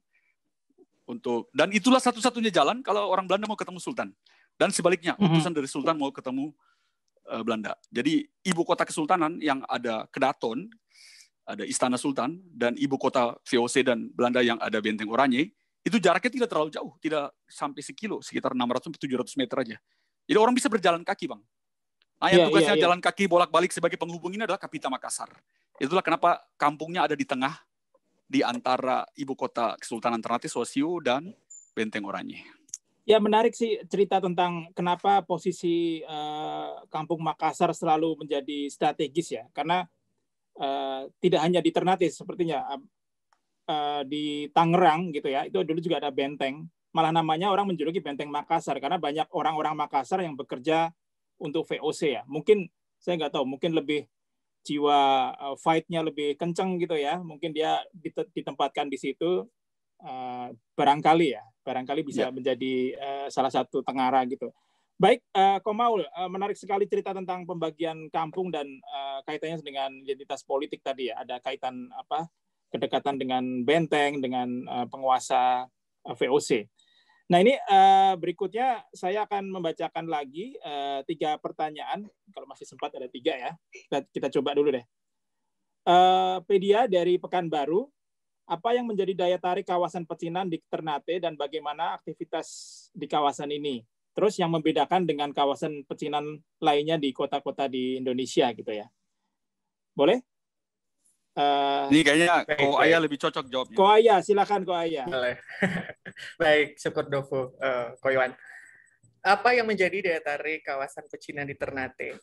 Dan itulah satu-satunya jalan kalau orang Belanda mau ketemu Sultan. Dan sebaliknya, utusan dari Sultan mau ketemu Belanda. Jadi ibu kota Kesultanan yang ada Kedaton, ada Istana Sultan, dan ibu kota VOC dan Belanda yang ada Benteng Oranye, itu jaraknya tidak terlalu jauh, tidak sampai sekilo, sekitar 600-700 meter aja. Jadi orang bisa berjalan kaki, Bang. Nah, yang tugasnya jalan kaki bolak-balik sebagai penghubung ini adalah Kapita Makassar. Itulah kenapa kampungnya ada di tengah, di antara ibu kota Kesultanan Ternate, Sosio, dan Benteng Oranye. Ya, menarik sih cerita tentang kenapa posisi Kampung Makassar selalu menjadi strategis ya. Karena tidak hanya di Ternate sepertinya, di Tangerang gitu ya, itu dulu juga ada benteng. Malah namanya orang menjuluki Benteng Makassar karena banyak orang-orang Makassar yang bekerja untuk VOC ya. Mungkin saya nggak tahu, mungkin lebih jiwa fight-nya lebih kenceng gitu ya. Mungkin dia ditempatkan di situ, barangkali bisa menjadi salah satu tengara gitu. Baik, Komaul, menarik sekali cerita tentang pembagian kampung dan kaitannya dengan identitas politik tadi ya. Ada kaitan kedekatan dengan benteng, dengan penguasa VOC. Nah ini berikutnya saya akan membacakan lagi 3 pertanyaan. Kalau masih sempat ada 3 ya. Kita coba dulu deh. Pedia dari Pekanbaru, apa yang menjadi daya tarik kawasan pecinan di Ternate dan bagaimana aktivitas di kawasan ini? Terus yang membedakan dengan kawasan pecinan lainnya di kota-kota di Indonesia gitu ya. Boleh? Ini kayaknya Ko Aya lebih cocok jawabnya. Ko Aya, silakan Ko Aya. Boleh. Baik, syukur Dovo, Ko Iwan. Apa yang menjadi daya tarik kawasan pecinan di Ternate?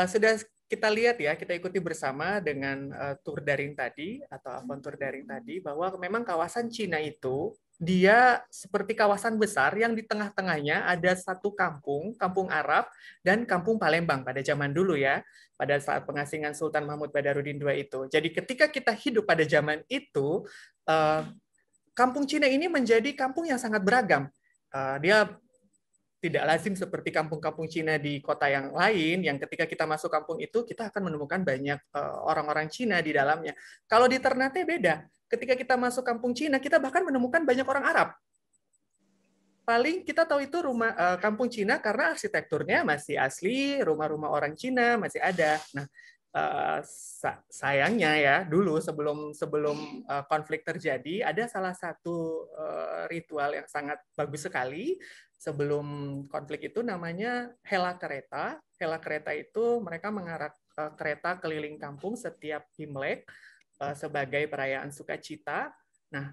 Sudah kita lihat ya, kita ikuti bersama dengan tour daring tadi atau Avon tour daring tadi bahwa memang kawasan Cina itu dia seperti kawasan besar yang di tengah-tengahnya ada satu kampung Arab dan kampung Palembang pada zaman dulu ya, pada saat pengasingan Sultan Mahmud Badarudin II itu. Jadi ketika kita hidup pada zaman itu, kampung Cina ini menjadi kampung yang sangat beragam. Dia tidak lazim seperti kampung-kampung Cina di kota yang lain, yang ketika kita masuk kampung itu, kita akan menemukan banyak orang-orang Cina di dalamnya. Kalau di Ternate beda. Ketika kita masuk kampung Cina, kita bahkan menemukan banyak orang Arab. Paling kita tahu itu kampung Cina karena arsitekturnya masih asli, rumah-rumah orang Cina masih ada. Nah, sayangnya ya, dulu sebelum konflik terjadi, ada salah satu ritual yang sangat bagus sekali. Sebelum konflik itu namanya Hela Kereta. Hela Kereta itu mereka mengarak kereta keliling kampung setiap Imlek sebagai perayaan sukacita. Nah,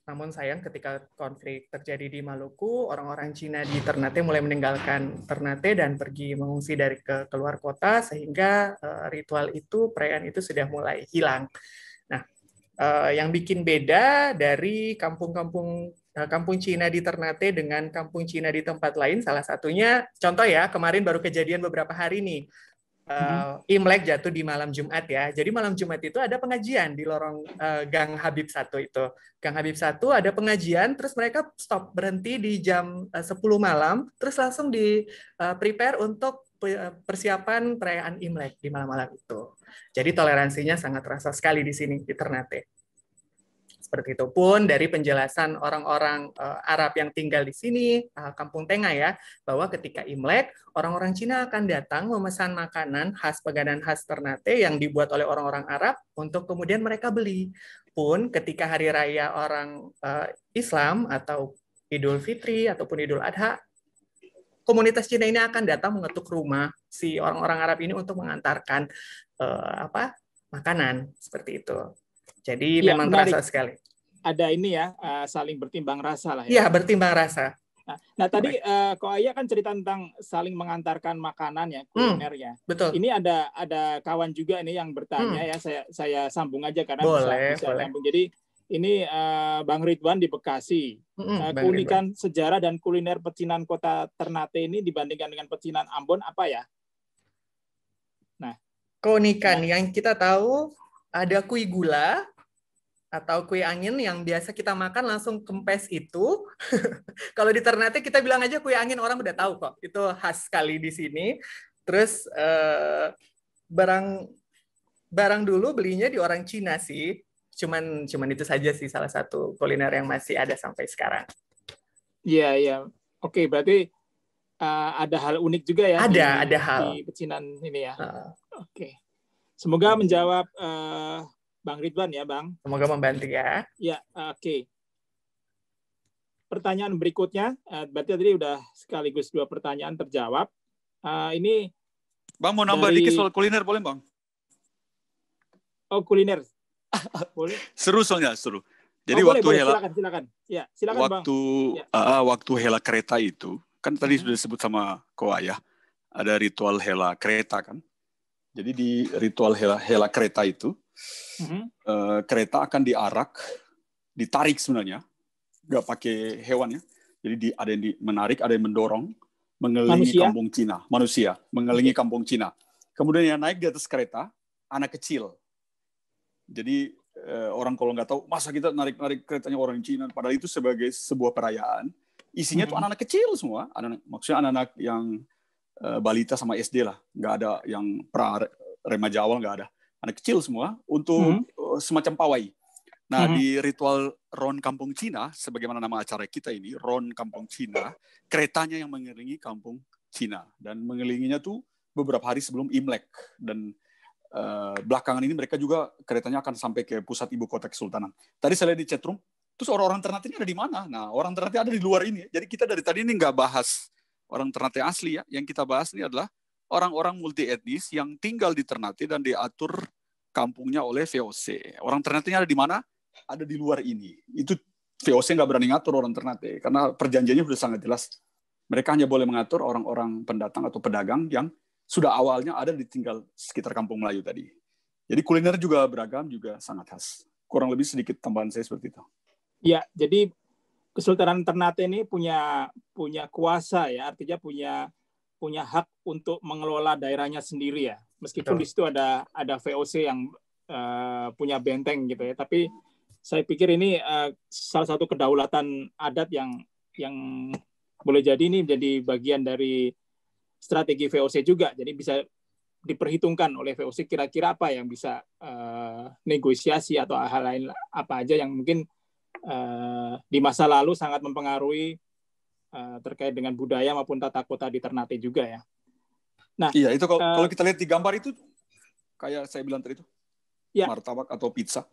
namun sayang ketika konflik terjadi di Maluku, orang-orang Cina di Ternate mulai meninggalkan Ternate dan pergi mengungsi dari keluar kota, sehingga ritual itu, perayaan itu sudah mulai hilang. Nah, yang bikin beda dari kampung Cina di Ternate dengan kampung Cina di tempat lain, salah satunya, contoh ya, kemarin baru kejadian beberapa hari nih, Imlek jatuh di malam Jumat ya. Jadi malam Jumat itu ada pengajian di lorong Gang Habib 1 itu. Gang Habib 1 ada pengajian, terus mereka stop, berhenti di jam 10 malam, terus langsung prepare untuk persiapan perayaan Imlek di malam-malam itu. Jadi toleransinya sangat terasa sekali di sini, di Ternate. Seperti itu pun dari penjelasan orang-orang Arab yang tinggal di sini, Kampung Tengah ya, bahwa ketika Imlek, orang-orang Cina akan datang memesan makanan khas peganan khas Ternate yang dibuat oleh orang-orang Arab untuk kemudian mereka beli. Pun ketika hari raya orang Islam atau Idul Fitri ataupun Idul Adha, komunitas Cina ini akan datang mengetuk rumah si orang-orang Arab ini untuk mengantarkan makanan seperti itu. Jadi ya, memang menarik. Terasa sekali. Ada ini ya, saling bertimbang rasa lah ya. Iya, bertimbang rasa. Nah tadi Ko Aya kan cerita tentang saling mengantarkan makanan ya, kuliner ya. Betul. Ini ada kawan juga ini yang bertanya ya, saya sambung aja karena bisa sambung. Jadi ini Bang Ridwan di Bekasi. Keunikan sejarah dan kuliner pecinan kota Ternate ini dibandingkan dengan pecinan Ambon apa ya? Nah, keunikan yang kita tahu ada kue gula atau kue angin yang biasa kita makan langsung kempes itu. Kalau di Ternate kita bilang aja kue angin, orang udah tahu kok. Itu khas sekali di sini. Terus barang dulu belinya di orang Cina sih. Cuman itu saja sih salah satu kuliner yang masih ada sampai sekarang. Iya, iya. Oke, berarti ada hal unik juga ya ada hal di pecinan ini ya. Oke. Semoga menjawab Bang Ridwan ya, Bang. Semoga membantu ya. Ya, oke. Pertanyaan berikutnya, berarti tadi udah sekaligus 2 pertanyaan terjawab. Ini Bang mau nambah dikit soal kuliner boleh Bang? Oh, kuliner. Boleh. Seru soalnya, seru. Jadi boleh, waktu Hela, silakan. Ya, silakan waktu Bang. Waktu Hela kereta itu, kan tadi sudah disebut sama Koa ya, ada ritual Hela kereta kan. Jadi di ritual Hela kereta itu, kereta akan diarak, ditarik sebenarnya, nggak pakai hewan ya. Jadi ada yang menarik, ada yang mendorong, mengelilingi kampung Cina, manusia, mengelilingi kampung Cina. Kemudian yang naik di atas kereta, anak kecil. Jadi orang kalau nggak tahu, masa kita narik keretanya orang Cina, padahal itu sebagai sebuah perayaan. Isinya tuh anak-anak kecil semua, maksudnya anak-anak yang balita sama SD lah, nggak ada yang remaja awal, nggak ada. Anak kecil semua untuk semacam pawai. Nah, di ritual Ron Kampung Cina, sebagaimana nama acara kita ini, Ron Kampung Cina, keretanya yang mengelilingi kampung Cina. Dan mengelilinginya tuh beberapa hari sebelum Imlek. Dan belakangan ini mereka juga keretanya akan sampai ke pusat ibu kota kesultanan. Tadi saya lihat di chatroom, terus orang-orang Ternate ini ada di mana? Nah, orang Ternate ada di luar ini. Jadi kita dari tadi ini nggak bahas orang Ternate asli ya. Yang kita bahas ini adalah orang-orang multi etnis yang tinggal di Ternate dan diatur kampungnya oleh VOC. Orang Ternate-nya ada di mana? Ada di luar ini. Itu VOC nggak berani ngatur orang Ternate karena perjanjiannya sudah sangat jelas. Mereka hanya boleh mengatur orang-orang pendatang atau pedagang yang sudah awalnya ada di tinggal sekitar Kampung Melayu tadi. Jadi kuliner juga beragam, juga sangat khas. Kurang lebih sedikit tambahan saya seperti itu. Ya, jadi Kesultanan Ternate ini punya kuasa ya, artinya punya hak untuk mengelola daerahnya sendiri ya. Meskipun di situ ada VOC yang punya benteng gitu ya, tapi saya pikir ini salah satu kedaulatan adat yang boleh jadi ini menjadi bagian dari strategi VOC juga. Jadi bisa diperhitungkan oleh VOC kira-kira apa yang bisa negosiasi atau hal lain apa aja yang mungkin di masa lalu sangat mempengaruhi terkait dengan budaya maupun tata kota di Ternate juga ya. Nah, iya itu kalau kita lihat di gambar itu kayak saya bilang tadi itu martabak atau pizza.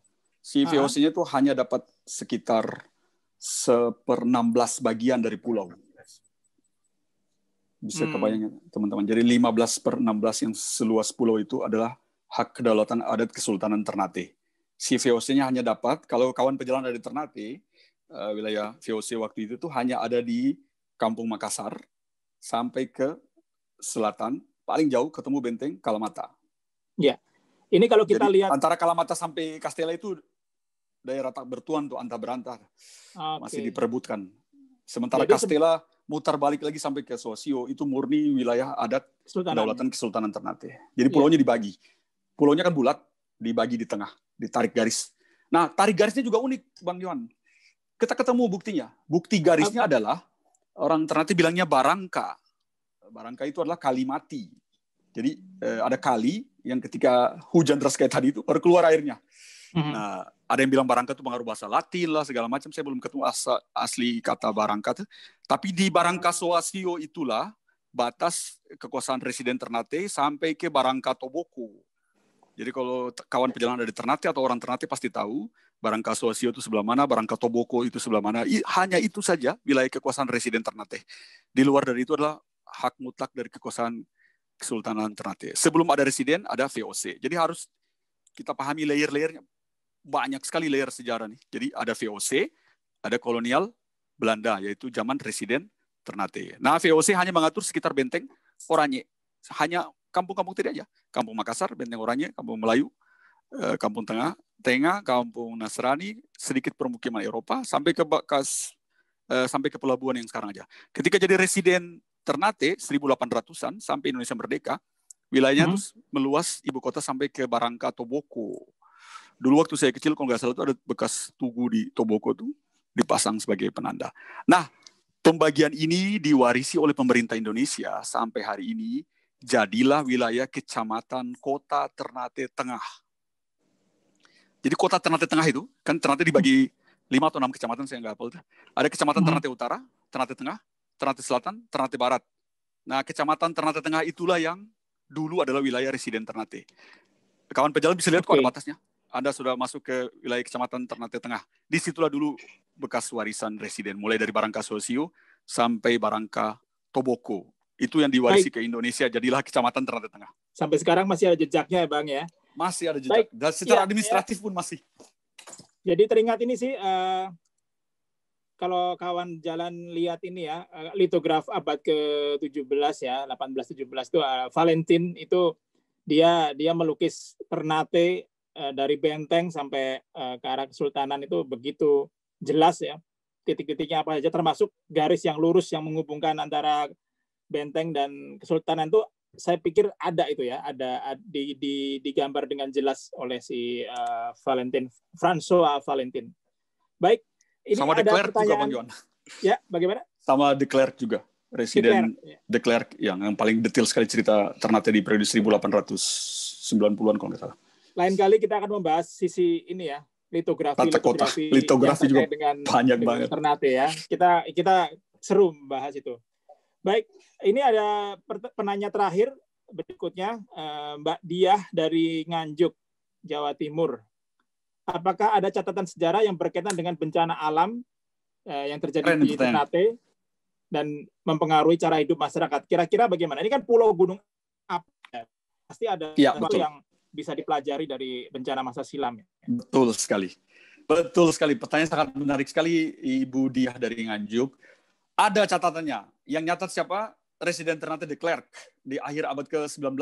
Si VOC-nya itu hanya dapat sekitar 1/16 bagian dari pulau. Bisa kebayangin teman-teman. Jadi 15/16 yang seluas pulau itu adalah hak kedaulatan adat Kesultanan Ternate. Si VOC-nya hanya dapat, kalau kawan pejalan dari Ternate, wilayah VOC waktu itu tuh hanya ada di Kampung Makassar sampai ke selatan, paling jauh ketemu benteng Kalamata. Ya, ini kalau kita lihat antara Kalamata sampai Kastela itu daerah tak bertuan tuh antah berantah, masih diperebutkan. Sementara Kastela mutar balik lagi sampai ke Sosio, itu murni wilayah adat kedaulatan Kesultanan Ternate. Jadi pulaunya dibagi, pulaunya kan bulat, dibagi di tengah, ditarik garis. Nah, tarik garisnya juga unik, Bang Yohan. Kita ketemu buktinya. Bukti garisnya adalah orang Ternate bilangnya barangka. Barangka itu adalah kali mati. Jadi ada kali yang ketika hujan deras kayak tadi itu baru keluar airnya. Nah, ada yang bilang barangka itu pengaruh bahasa Latin lah segala macam. Saya belum ketemu asli kata barangka. Tapi di Barangka Soasio itulah batas kekuasaan Residen Ternate sampai ke Barangka Toboko. Jadi kalau kawan perjalanan dari Ternate atau orang Ternate pasti tahu Barangka Soasio itu sebelah mana, Barangka Toboko itu sebelah mana. Hanya itu saja wilayah kekuasaan Residen Ternate. Di luar dari itu adalah hak mutlak dari kekuasaan Kesultanan Ternate. Sebelum ada Residen, ada VOC. Jadi harus kita pahami layer-layernya. Banyak sekali layer sejarah nih. Jadi ada VOC, ada kolonial Belanda, yaitu zaman Residen Ternate. Nah, VOC hanya mengatur sekitar benteng Oranye. Hanya kampung-kampung tadi aja. Kampung Makassar, benteng Oranye, Kampung Melayu, Kampung Tengah, Kampung Nasrani, sedikit permukiman Eropa, sampai ke pelabuhan yang sekarang aja. Ketika jadi Residen Ternate, 1800-an, sampai Indonesia merdeka, wilayahnya terus meluas ibu kota sampai ke Barangka Toboko. Dulu waktu saya kecil, kalau nggak salah itu ada bekas tugu di Toboko tuh dipasang sebagai penanda. Nah, pembagian ini diwarisi oleh pemerintah Indonesia sampai hari ini jadilah wilayah kecamatan Kota Ternate Tengah. Jadi Kota Ternate Tengah itu, kan Ternate dibagi 5 atau 6 kecamatan, saya nggak hafal. Ada kecamatan Ternate Utara, Ternate Tengah, Ternate Selatan, Ternate Barat. Nah, kecamatan Ternate Tengah itulah yang dulu adalah wilayah residen Ternate. Kawan pejalan bisa lihat kok ada batasnya. Anda sudah masuk ke wilayah kecamatan Ternate Tengah. Disitulah dulu bekas warisan residen, mulai dari Barangka Sosio sampai Barangka Toboko. Itu yang diwarisi ke Indonesia, jadilah kecamatan Ternate Tengah. Sampai sekarang masih ada jejaknya ya Bang ya? Masih ada jejak. Dan secara administratif pun masih. Jadi teringat ini sih, kalau kawan jalan lihat ini ya, litograf abad ke-17 ya, 18-17 itu Valentin itu dia melukis Ternate dari benteng sampai ke arah kesultanan itu begitu jelas ya. Titik-titiknya apa saja, termasuk garis yang lurus yang menghubungkan antara benteng dan kesultanan itu saya pikir ada itu ya, ada digambar dengan jelas oleh si Valentin, François Valentin. Baik, ini sama ada De Klerk pertanyaan. juga Bang Yohan. Ya, bagaimana? Sama De Klerk juga, residen De Klerk yang paling detail sekali cerita Ternate di periode 1890-an kalau nggak salah. Lain kali kita akan membahas sisi ini ya, litografi juga dengan banyak banget Ternate ya. Kita seru membahas itu. Baik, ini ada penanya terakhir berikutnya, Mbak Diah dari Nganjuk, Jawa Timur. Apakah ada catatan sejarah yang berkaitan dengan bencana alam yang terjadi di Ternate dan mempengaruhi cara hidup masyarakat? Kira-kira bagaimana? Ini kan pulau gunung api, pasti ada sesuatu yang bisa dipelajari dari bencana masa silam. Betul sekali. Betul sekali. Pertanyaan sangat menarik sekali, Ibu Diah dari Nganjuk. Ada catatannya. Yang nyatat siapa? Residen Ternate De Klerk di akhir abad ke-19.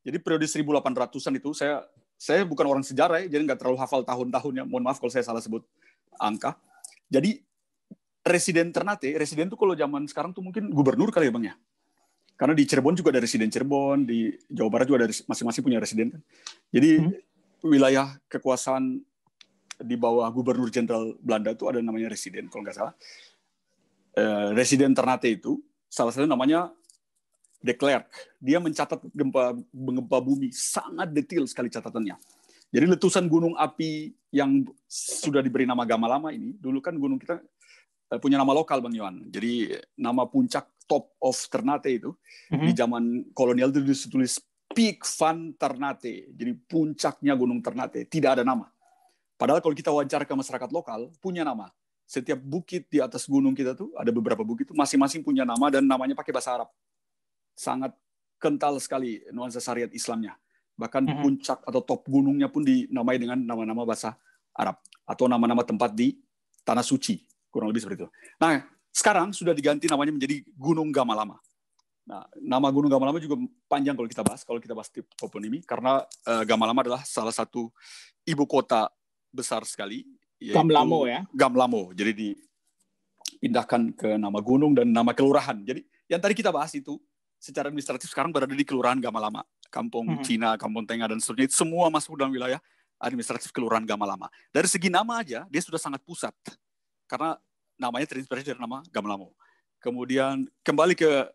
Jadi periode 1800-an itu, saya bukan orang sejarah ya, jadi nggak terlalu hafal tahun-tahunnya. Mohon maaf kalau saya salah sebut angka. Jadi residen Ternate, residen itu kalau zaman sekarang tuh mungkin gubernur kali ya Bang ya. Karena di Cirebon juga ada residen Cirebon, di Jawa Barat juga ada masing-masing punya residen kan. Jadi wilayah kekuasaan di bawah gubernur jenderal Belanda itu ada namanya residen kalau nggak salah. Residen Ternate itu salah satu namanya De Klerk. Dia mencatat gempa bumi sangat detail sekali catatannya. Jadi letusan gunung api yang sudah diberi nama Gamalama ini, dulu kan gunung kita punya nama lokal Bang Yohan. Jadi nama puncak top of Ternate itu di zaman kolonial itu ditulis Peak van Ternate. Jadi puncaknya gunung Ternate, tidak ada nama. Padahal kalau kita wawancara ke masyarakat lokal, punya nama. Setiap bukit di atas gunung kita tuh, ada beberapa bukit itu masing-masing punya nama dan namanya pakai bahasa Arab. Sangat kental sekali nuansa syariat Islamnya. Bahkan puncak atau top gunungnya pun dinamai dengan nama-nama bahasa Arab. Atau nama-nama tempat di Tanah Suci. Kurang lebih seperti itu. Nah, sekarang sudah diganti namanya menjadi Gunung Gamalama. Nah, nama Gunung Gamalama juga panjang kalau kita bahas toponimi, karena Gamalama adalah salah satu ibu kota besar sekali. Gamlamo ya? Gamlamo. Jadi dipindahkan ke nama gunung dan nama kelurahan. Jadi yang tadi kita bahas itu, secara administratif sekarang berada di Kelurahan Gamalama. Kampung Cina, Kampung Tengah, dan seterusnya. Itu semua masuk dalam wilayah administratif Kelurahan Gamalama. Dari segi nama aja, dia sudah sangat pusat. Karena namanya terinspirasi dari nama Gamlamo. Kemudian kembali ke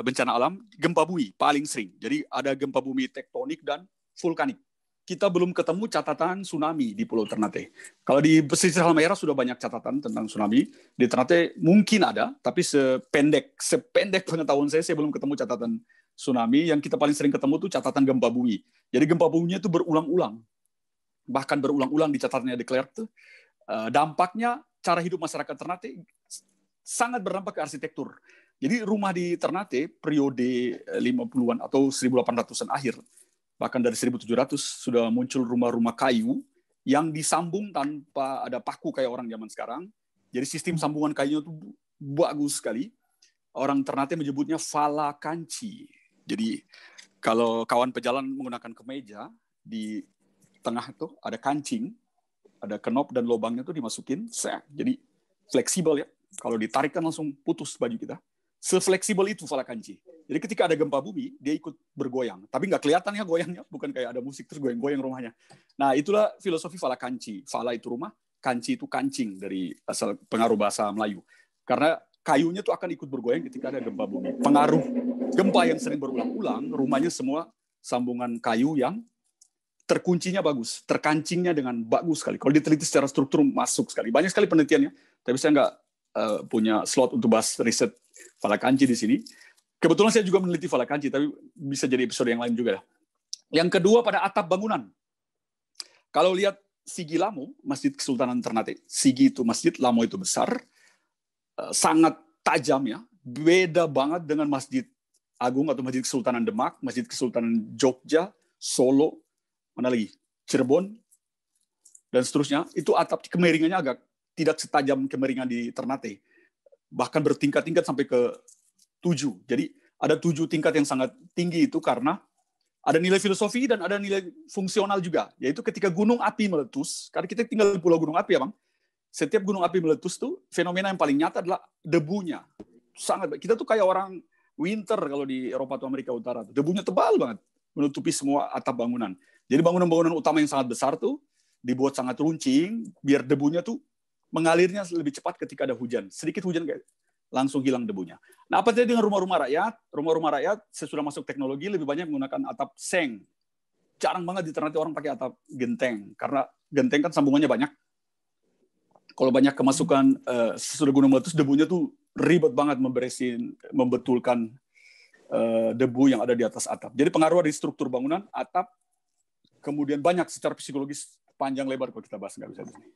bencana alam, gempa bumi paling sering. Jadi ada gempa bumi tektonik dan vulkanik. Kita belum ketemu catatan tsunami di Pulau Ternate. Kalau di pesisir Halmahera sudah banyak catatan tentang tsunami. Di Ternate mungkin ada, tapi sependek pengetahuan saya belum ketemu catatan tsunami. Yang kita paling sering ketemu tuh catatan gempa bumi. Jadi gempa buminya itu berulang-ulang. Bahkan berulang-ulang di catatannya De Klerk tuh. Dampaknya cara hidup masyarakat Ternate sangat berdampak ke arsitektur. Jadi rumah di Ternate periode 50-an atau 1800-an akhir, bahkan dari 1700 sudah muncul rumah-rumah kayu yang disambung tanpa ada paku kayak orang zaman sekarang. Jadi sistem sambungan kayunya itu bagus sekali. Orang Ternate menyebutnya fala kanci. Jadi kalau kawan pejalan menggunakan kemeja, di tengah itu ada kancing, ada kenop dan lubangnya itu dimasukin. Jadi fleksibel ya. Kalau ditarik kan langsung putus baju kita. Sefleksibel itu fala kanci. Jadi ketika ada gempa bumi, dia ikut bergoyang. Tapi nggak kelihatan ya goyangnya. Bukan kayak ada musik terus goyang-goyang rumahnya. Nah, itulah filosofi fala kanci. Fala itu rumah, kanci itu kancing dari asal pengaruh bahasa Melayu. Karena kayunya tuh akan ikut bergoyang ketika ada gempa bumi. Pengaruh gempa yang sering berulang-ulang, rumahnya semua sambungan kayu yang terkuncinya bagus, terkancingnya dengan bagus sekali. Kalau diteliti secara struktur masuk sekali. Banyak sekali penelitiannya, tapi saya nggak punya slot untuk bahas riset Falakanci di sini. Kebetulan saya juga meneliti Falakanci, tapi bisa jadi episode yang lain juga. Yang kedua pada atap bangunan. Kalau lihat Sigi Lamo, Masjid Kesultanan Ternate, Sigi itu masjid, Lamo itu besar, sangat tajam ya, beda banget dengan Masjid Agung atau Masjid Kesultanan Demak, Masjid Kesultanan Jogja, Solo, mana lagi, Cirebon, dan seterusnya. Itu atap kemiringannya agak tidak setajam kemiringan di Ternate. Bahkan bertingkat-tingkat sampai ke 7. Jadi ada 7 tingkat yang sangat tinggi itu karena ada nilai filosofi dan ada nilai fungsional juga. Yaitu ketika gunung api meletus, karena kita tinggal di pulau gunung api ya Bang, setiap gunung api meletus tuh fenomena yang paling nyata adalah debunya. Kita tuh kayak orang winter kalau di Eropa atau Amerika Utara. Debunya tebal banget, menutupi semua atap bangunan. Jadi bangunan-bangunan utama yang sangat besar tuh dibuat sangat runcing, biar debunya tuh mengalirnya lebih cepat ketika ada hujan. Sedikit hujan kayak langsung hilang debunya. Nah, apa terjadi dengan rumah-rumah rakyat? Rumah-rumah rakyat sesudah masuk teknologi lebih banyak menggunakan atap seng. Jarang banget di Ternate orang pakai atap genteng, karena genteng kan sambungannya banyak. Kalau banyak kemasukan sesudah gunung meletus, debunya tuh ribet banget membetulkan debu yang ada di atas atap. Jadi pengaruh dari struktur bangunan, atap, kemudian banyak secara psikologis panjang lebar kalau kita bahas nggak bisa di sini.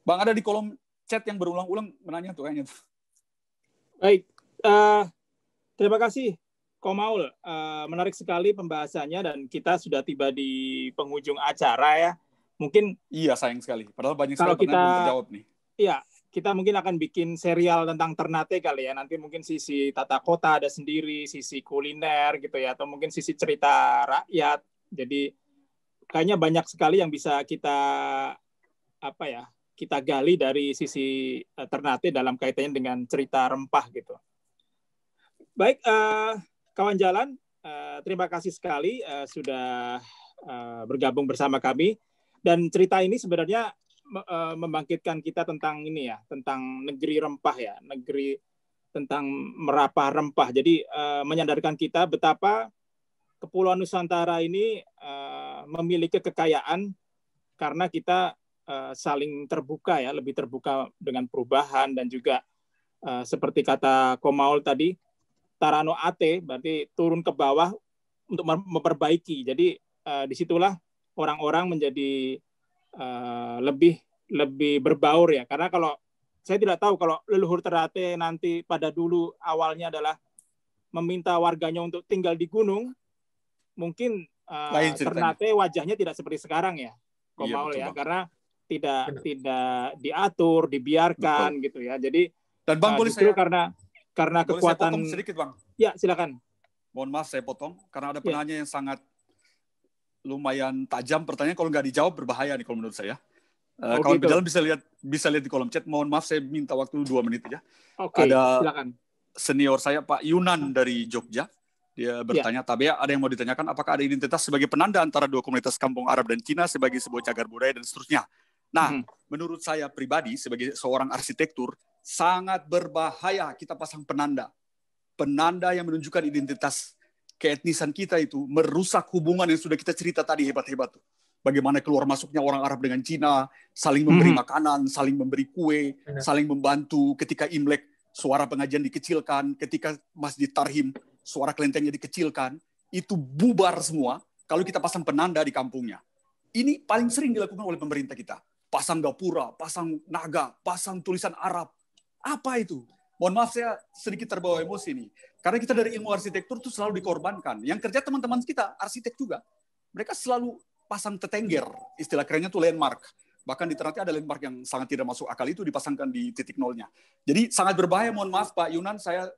Bang, ada di kolom chat yang berulang-ulang menanya tuh kayaknya. Baik, terima kasih Komaul. Menarik sekali pembahasannya dan kita sudah tiba di penghujung acara ya. Mungkin iya sayang sekali. Padahal banyak kalau sekali pertanyaan belum terjawab nih. Iya, kita mungkin akan bikin serial tentang Ternate kali ya. Nanti mungkin sisi tata kota ada sendiri, sisi kuliner gitu ya, atau mungkin sisi cerita rakyat. Jadi kayaknya banyak sekali yang bisa kita kita gali dari sisi Ternate dalam kaitannya dengan cerita rempah gitu. Baik, kawan jalan, terima kasih sekali sudah bergabung bersama kami. Dan cerita ini sebenarnya membangkitkan kita tentang ini ya, tentang negeri rempah ya, negeri tentang merapah rempah. Jadi menyadarkan kita betapa Kepulauan Nusantara ini memiliki kekayaan karena kita saling terbuka ya, lebih terbuka dengan perubahan dan juga seperti kata Komaul tadi, Tarano Ate berarti turun ke bawah untuk memperbaiki. Jadi disitulah orang-orang menjadi lebih berbaur ya. Karena kalau saya tidak tahu kalau leluhur Ternate nanti pada dulu awalnya adalah meminta warganya untuk tinggal di gunung, mungkin Ternate wajahnya tidak seperti sekarang ya, Komaul ya, karena tidak diatur, dibiarkan betul. Gitu ya. Jadi dan Bang boleh saya karena kekuatan saya potong sedikit Bang. Ya, silakan. Mohon maaf saya potong karena ada penanya yang sangat lumayan tajam pertanyaan, kalau nggak dijawab berbahaya nih kalau menurut saya. Kawan gitu. Berjalan bisa lihat di kolom chat. Mohon maaf saya minta waktu 2 menit aja. Ada silakan. Senior saya Pak Yunan dari Jogja. Dia bertanya, Tabea, ada yang mau ditanyakan apakah ada identitas sebagai penanda antara dua komunitas kampung Arab dan Cina sebagai sebuah cagar budaya dan seterusnya. Nah, menurut saya pribadi sebagai seorang arsitektur sangat berbahaya kita pasang penanda. Penanda yang menunjukkan identitas keetnisan kita itu merusak hubungan yang sudah kita cerita tadi hebat-hebat. Bagaimana keluar masuknya orang Arab dengan Cina, saling memberi makanan, saling memberi kue, saling membantu. Ketika Imlek, suara pengajian dikecilkan. Ketika Masjid Tarhim, suara kelentengnya dikecilkan. Itu bubar semua kalau kita pasang penanda di kampungnya. Ini paling sering dilakukan oleh pemerintah kita. Pasang gapura, pasang naga, pasang tulisan Arab. Apa itu? Mohon maaf saya sedikit terbawa emosi nih. Karena kita dari ilmu arsitektur itu selalu dikorbankan. Yang kerja teman-teman kita, arsitek juga. Mereka selalu pasang tetengger. Istilah kerennya itu landmark. Bahkan di Ternate ada landmark yang sangat tidak masuk akal itu dipasangkan di titik nolnya. Jadi sangat berbahaya, mohon maaf Pak Yunan, saya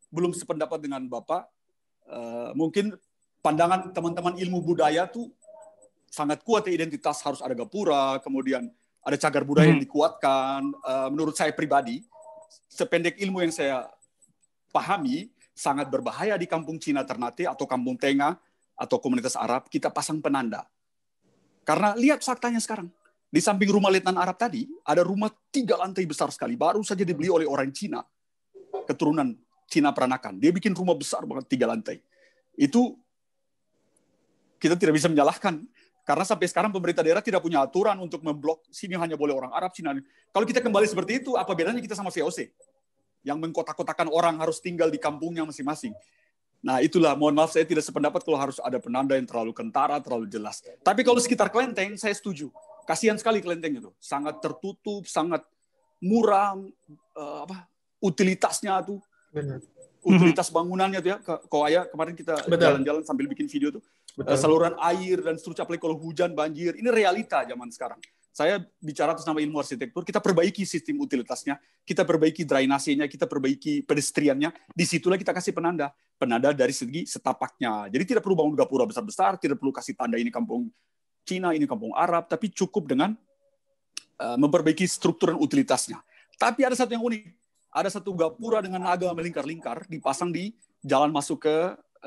belum sependapat dengan Bapak. Mungkin pandangan teman-teman ilmu budaya tuh sangat kuat ya, identitas harus ada gapura, kemudian ada cagar budaya yang dikuatkan. Menurut saya pribadi, sependek ilmu yang saya pahami, sangat berbahaya di kampung Cina Ternate atau kampung Tengah atau komunitas Arab, kita pasang penanda. Karena lihat faktanya sekarang. Di samping rumah Letnan Arab tadi, ada rumah 3 lantai besar sekali. Baru saja dibeli oleh orang Cina. Keturunan Cina Peranakan. Dia bikin rumah besar banget 3 lantai. Itu kita tidak bisa menyalahkan. Karena sampai sekarang pemerintah daerah tidak punya aturan untuk memblok sini hanya boleh orang Arab, sini. Kalau kita kembali seperti itu, apa bedanya kita sama VOC? Yang mengkotak-kotakan orang harus tinggal di kampungnya masing-masing. Nah itulah, mohon maaf saya tidak sependapat kalau harus ada penanda yang terlalu kentara, terlalu jelas. Tapi kalau sekitar kelenteng, saya setuju. Kasihan sekali kelenteng itu. Sangat tertutup, sangat murah, utilitasnya tuh. Benar. Utilitas bangunannya tuh ya. Kau Ayah, kemarin kita jalan-jalan sambil bikin video tuh. Saluran air dan seterusnya, apalagi kalau hujan, banjir. Ini realita zaman sekarang. Saya bicara atas nama ilmu arsitektur, kita perbaiki sistem utilitasnya, kita perbaiki drainasenya, kita perbaiki pedestriannya. Disitulah kita kasih penanda. Penanda dari segi setapaknya. Jadi tidak perlu bangun gapura besar-besar, tidak perlu kasih tanda ini kampung Cina, ini kampung Arab, tapi cukup dengan memperbaiki struktur dan utilitasnya. Tapi ada satu yang unik. Ada satu gapura dengan naga melingkar-lingkar dipasang di jalan masuk ke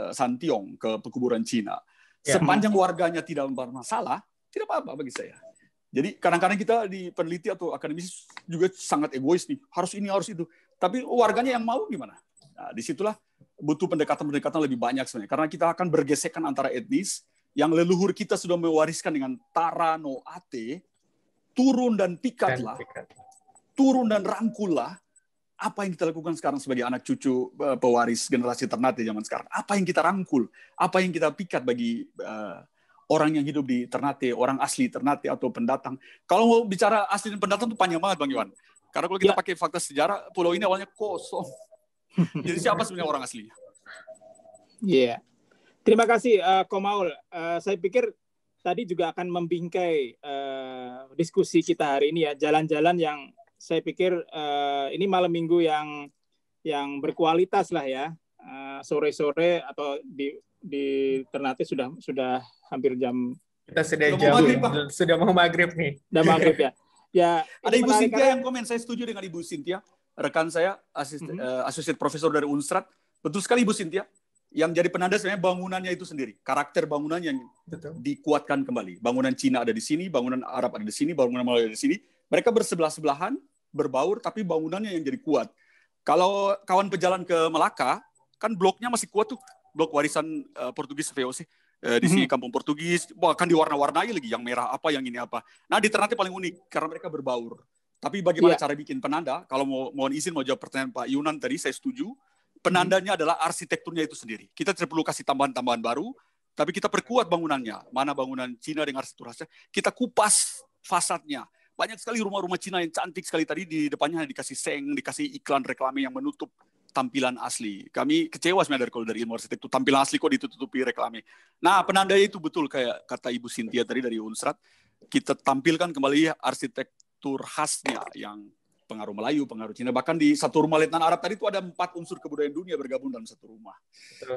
Santiong, ke pekuburan Cina. Sepanjang warganya tidak bermasalah, tidak apa-apa bagi saya. Jadi kadang-kadang kita di peneliti atau akademis juga sangat egois nih, harus ini, harus itu. Tapi warganya yang mau gimana? Nah, disitulah butuh pendekatan-pendekatan lebih banyak sebenarnya. Karena kita akan bergesekan antara etnis, yang leluhur kita sudah mewariskan dengan Tara no Ate, turun dan pikatlah, turun dan rangkullah. Apa yang kita lakukan sekarang sebagai anak cucu pewaris generasi Ternate zaman sekarang? Apa yang kita rangkul? Apa yang kita pikat bagi orang yang hidup di Ternate, orang asli Ternate atau pendatang? Kalau mau bicara asli dan pendatang itu panjang banget, Bang Iwan. Karena kalau kita pakai fakta sejarah, pulau ini awalnya kosong. Jadi siapa sebenarnya orang aslinya? Iya. Terima kasih, Komaul. Saya pikir tadi juga akan membingkai diskusi kita hari ini ya, jalan-jalan yang saya pikir ini malam minggu yang berkualitas lah ya. Sore-sore atau di Ternate sudah hampir jam. Kita sudah mau maghrib nih. Sudah maghrib ya. Ya. Ada Ibu Cynthia yang komen. Saya setuju dengan Ibu Cynthia, rekan saya, asosiat profesor dari Unstrat. Betul sekali Ibu Cynthia. Yang jadi penanda sebenarnya bangunannya itu sendiri, karakter bangunan yang dikuatkan kembali. Bangunan Cina ada di sini, bangunan Arab ada di sini, bangunan Melayu ada di sini. Mereka bersebelah-sebelahan, berbaur, tapi bangunannya yang jadi kuat. Kalau kawan pejalan ke Melaka, kan bloknya masih kuat tuh, blok warisan Portugis VOC. Di sini kampung Portugis, bahkan diwarna-warnai lagi, yang merah apa, yang ini apa. Nah di Ternate paling unik, karena mereka berbaur. Tapi bagaimana cara bikin penanda? Kalau mohon izin mau jawab pertanyaan Pak Yunan tadi, saya setuju. Penandanya adalah arsitekturnya itu sendiri. Kita tidak perlu kasih tambahan-tambahan baru, tapi kita perkuat bangunannya. Mana bangunan Cina dengan arsitektur khasnya, kita kupas fasadnya. Banyak sekali rumah-rumah Cina yang cantik sekali tadi, di depannya dikasih seng, dikasih iklan reklame yang menutup tampilan asli. Kami kecewa sebenarnya dari ilmu arsitektur, tampilan asli kok ditutupi reklame. Nah, penandanya itu betul kayak kata Ibu Cynthia tadi dari Unstrat, kita tampilkan kembali arsitektur khasnya yang pengaruh Melayu, pengaruh Cina. Bahkan di satu rumah Letnan Arab tadi itu ada 4 unsur kebudayaan dunia bergabung dalam satu rumah.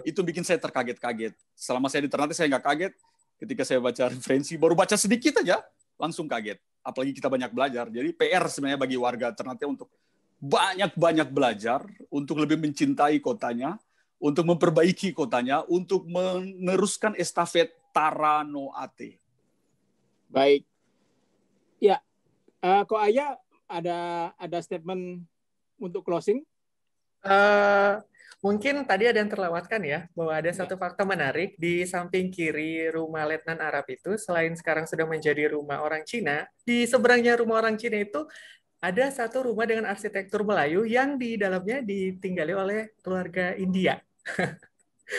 Itu bikin saya terkaget-kaget. Selama saya di Ternate saya nggak kaget. Ketika saya baca referensi, baru baca sedikit aja, langsung kaget. Apalagi kita banyak belajar. Jadi PR sebenarnya bagi warga Ternate untuk banyak-banyak belajar, untuk lebih mencintai kotanya, untuk memperbaiki kotanya, untuk meneruskan estafet Tara no Ate. Baik. Ya, Ko Ayah ada statement untuk closing? Mungkin tadi ada yang terlewatkan ya, bahwa ada satu fakta menarik. Di samping kiri rumah Letnan Arab itu, selain sekarang sudah menjadi rumah orang Cina, di seberangnya rumah orang Cina itu ada satu rumah dengan arsitektur Melayu yang di dalamnya ditinggali oleh keluarga India.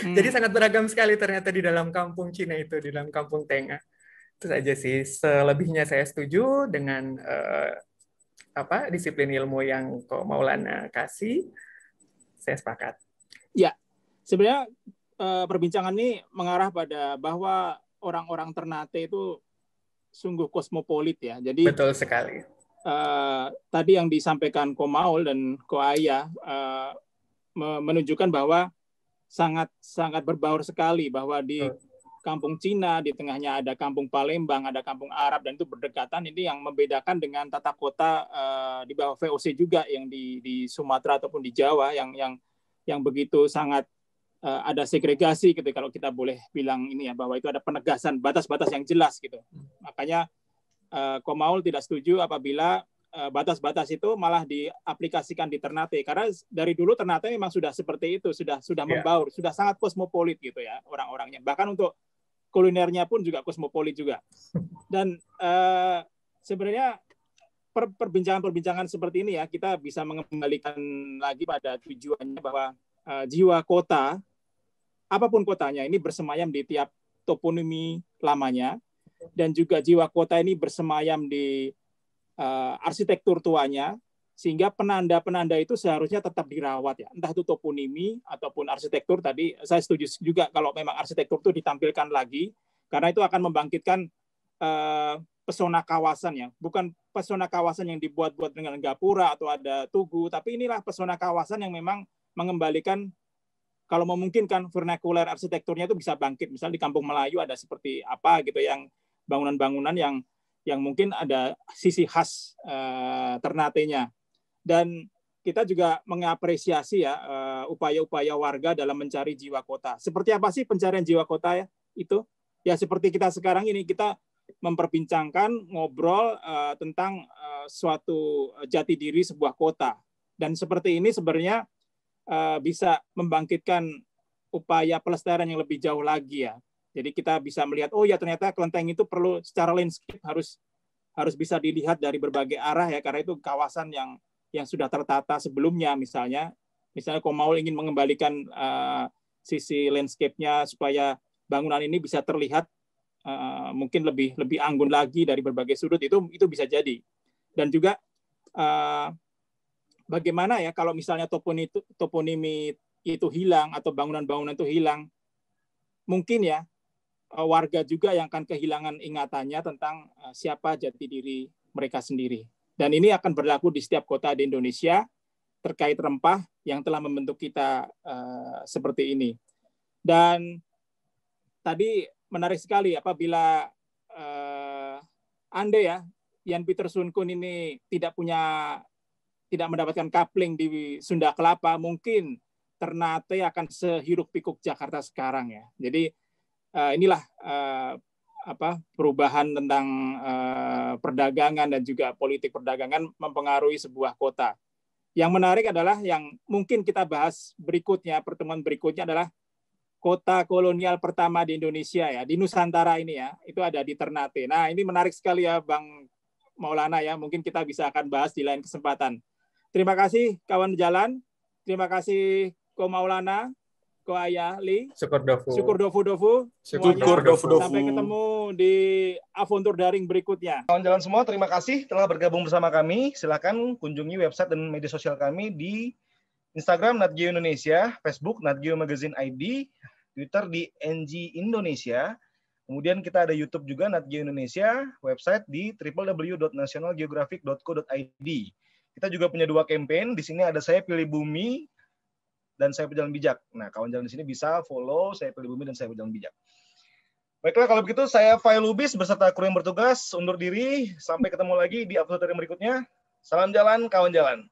Jadi sangat beragam sekali ternyata di dalam kampung Cina itu, di dalam kampung Tengah. Itu saja sih. Selebihnya saya setuju dengan disiplin ilmu yang Ko Maulana kasih. Saya sepakat. Ya, sebenarnya perbincangan ini mengarah pada bahwa orang-orang Ternate itu sungguh kosmopolit ya. Jadi betul sekali. Tadi yang disampaikan Ko Maul dan Ko Ayah menunjukkan bahwa sangat berbaur sekali, bahwa di kampung Cina, di tengahnya ada kampung Palembang, ada kampung Arab, dan itu berdekatan. Ini yang membedakan dengan tata kota di bawah VOC juga yang di Sumatera ataupun di Jawa yang begitu sangat ada segregasi gitu, kalau kita boleh bilang ini ya, bahwa itu ada penegasan batas-batas yang jelas gitu. Makanya Ko Maul tidak setuju apabila batas-batas itu malah diaplikasikan di Ternate, karena dari dulu Ternate memang sudah seperti itu, sudah membaur, sudah sangat kosmopolit gitu ya orang-orangnya, bahkan untuk kulinernya pun juga kosmopolit juga. Dan sebenarnya perbincangan seperti ini ya, kita bisa mengembalikan lagi pada tujuannya bahwa jiwa kota, apapun kotanya, ini bersemayam di tiap toponimi lamanya, dan juga jiwa kota ini bersemayam di arsitektur tuanya, sehingga penanda-penanda itu seharusnya tetap dirawat ya, entah itu toponimi ataupun arsitektur. Tadi saya setuju juga kalau memang arsitektur itu ditampilkan lagi, karena itu akan membangkitkan pesona kawasan ya, bukan pesona kawasan yang dibuat-buat dengan gapura atau ada tugu, tapi inilah pesona kawasan yang memang mengembalikan, kalau memungkinkan vernakuler arsitekturnya itu bisa bangkit. Misal di Kampung Melayu ada seperti apa gitu, yang bangunan-bangunan yang mungkin ada sisi khas Ternate-nya. Dan kita juga mengapresiasi ya upaya-upaya warga dalam mencari jiwa kota. Seperti apa sih pencarian jiwa kota ya? Itu ya seperti kita sekarang ini, kita memperbincangkan, ngobrol tentang suatu jati diri sebuah kota. Dan seperti ini sebenarnya bisa membangkitkan upaya pelestarian yang lebih jauh lagi ya. Jadi kita bisa melihat, oh ya ternyata kelenteng itu perlu secara landscape harus bisa dilihat dari berbagai arah ya, karena itu kawasan yang sudah tertata sebelumnya. Misalnya Komaul ingin mengembalikan sisi landscape-nya supaya bangunan ini bisa terlihat mungkin lebih anggun lagi dari berbagai sudut, itu bisa jadi. Dan juga bagaimana ya kalau misalnya toponimi itu hilang atau bangunan-bangunan itu hilang, mungkin ya warga juga yang akan kehilangan ingatannya tentang siapa jati diri mereka sendiri. Dan ini akan berlaku di setiap kota di Indonesia terkait rempah yang telah membentuk kita seperti ini. Dan tadi menarik sekali apabila Anda ya, Jan Pieter Soenkoen ini tidak mendapatkan coupling di Sunda Kelapa, mungkin Ternate akan sehiruk pikuk Jakarta sekarang ya. Jadi inilah perubahan tentang perdagangan dan juga politik perdagangan mempengaruhi sebuah kota. Yang menarik adalah yang mungkin kita bahas berikutnya, pertemuan berikutnya adalah kota kolonial pertama di Indonesia ya, di Nusantara ini ya, itu ada di Ternate. Nah, ini menarik sekali ya Bang Maulana ya, mungkin kita bisa akan bahas di lain kesempatan. Terima kasih kawan jalan, terima kasih Ko Maulana, Ko Ayah Li, Syukur Dofu, semuanya. Sampai ketemu di Avontur Daring berikutnya. Kawan jalan semua, terima kasih telah bergabung bersama kami. Silakan kunjungi website dan media sosial kami di Instagram Nat Geo Indonesia, Facebook Nat Geo Magazine ID, Twitter di NG Indonesia. Kemudian kita ada YouTube juga Nat Geo Indonesia, website di www.nationalgeographic.co.id. Kita juga punya 2 campaign. Di sini ada Saya Pilih Bumi dan Saya Pejalan Bijak. Nah, kawan jalan di sini bisa follow Saya Pilih Bumi dan Saya Pejalan Bijak. Baiklah, kalau begitu saya Fai Lubis beserta kru yang bertugas undur diri. Sampai ketemu lagi di episode berikutnya. Salam jalan, kawan jalan.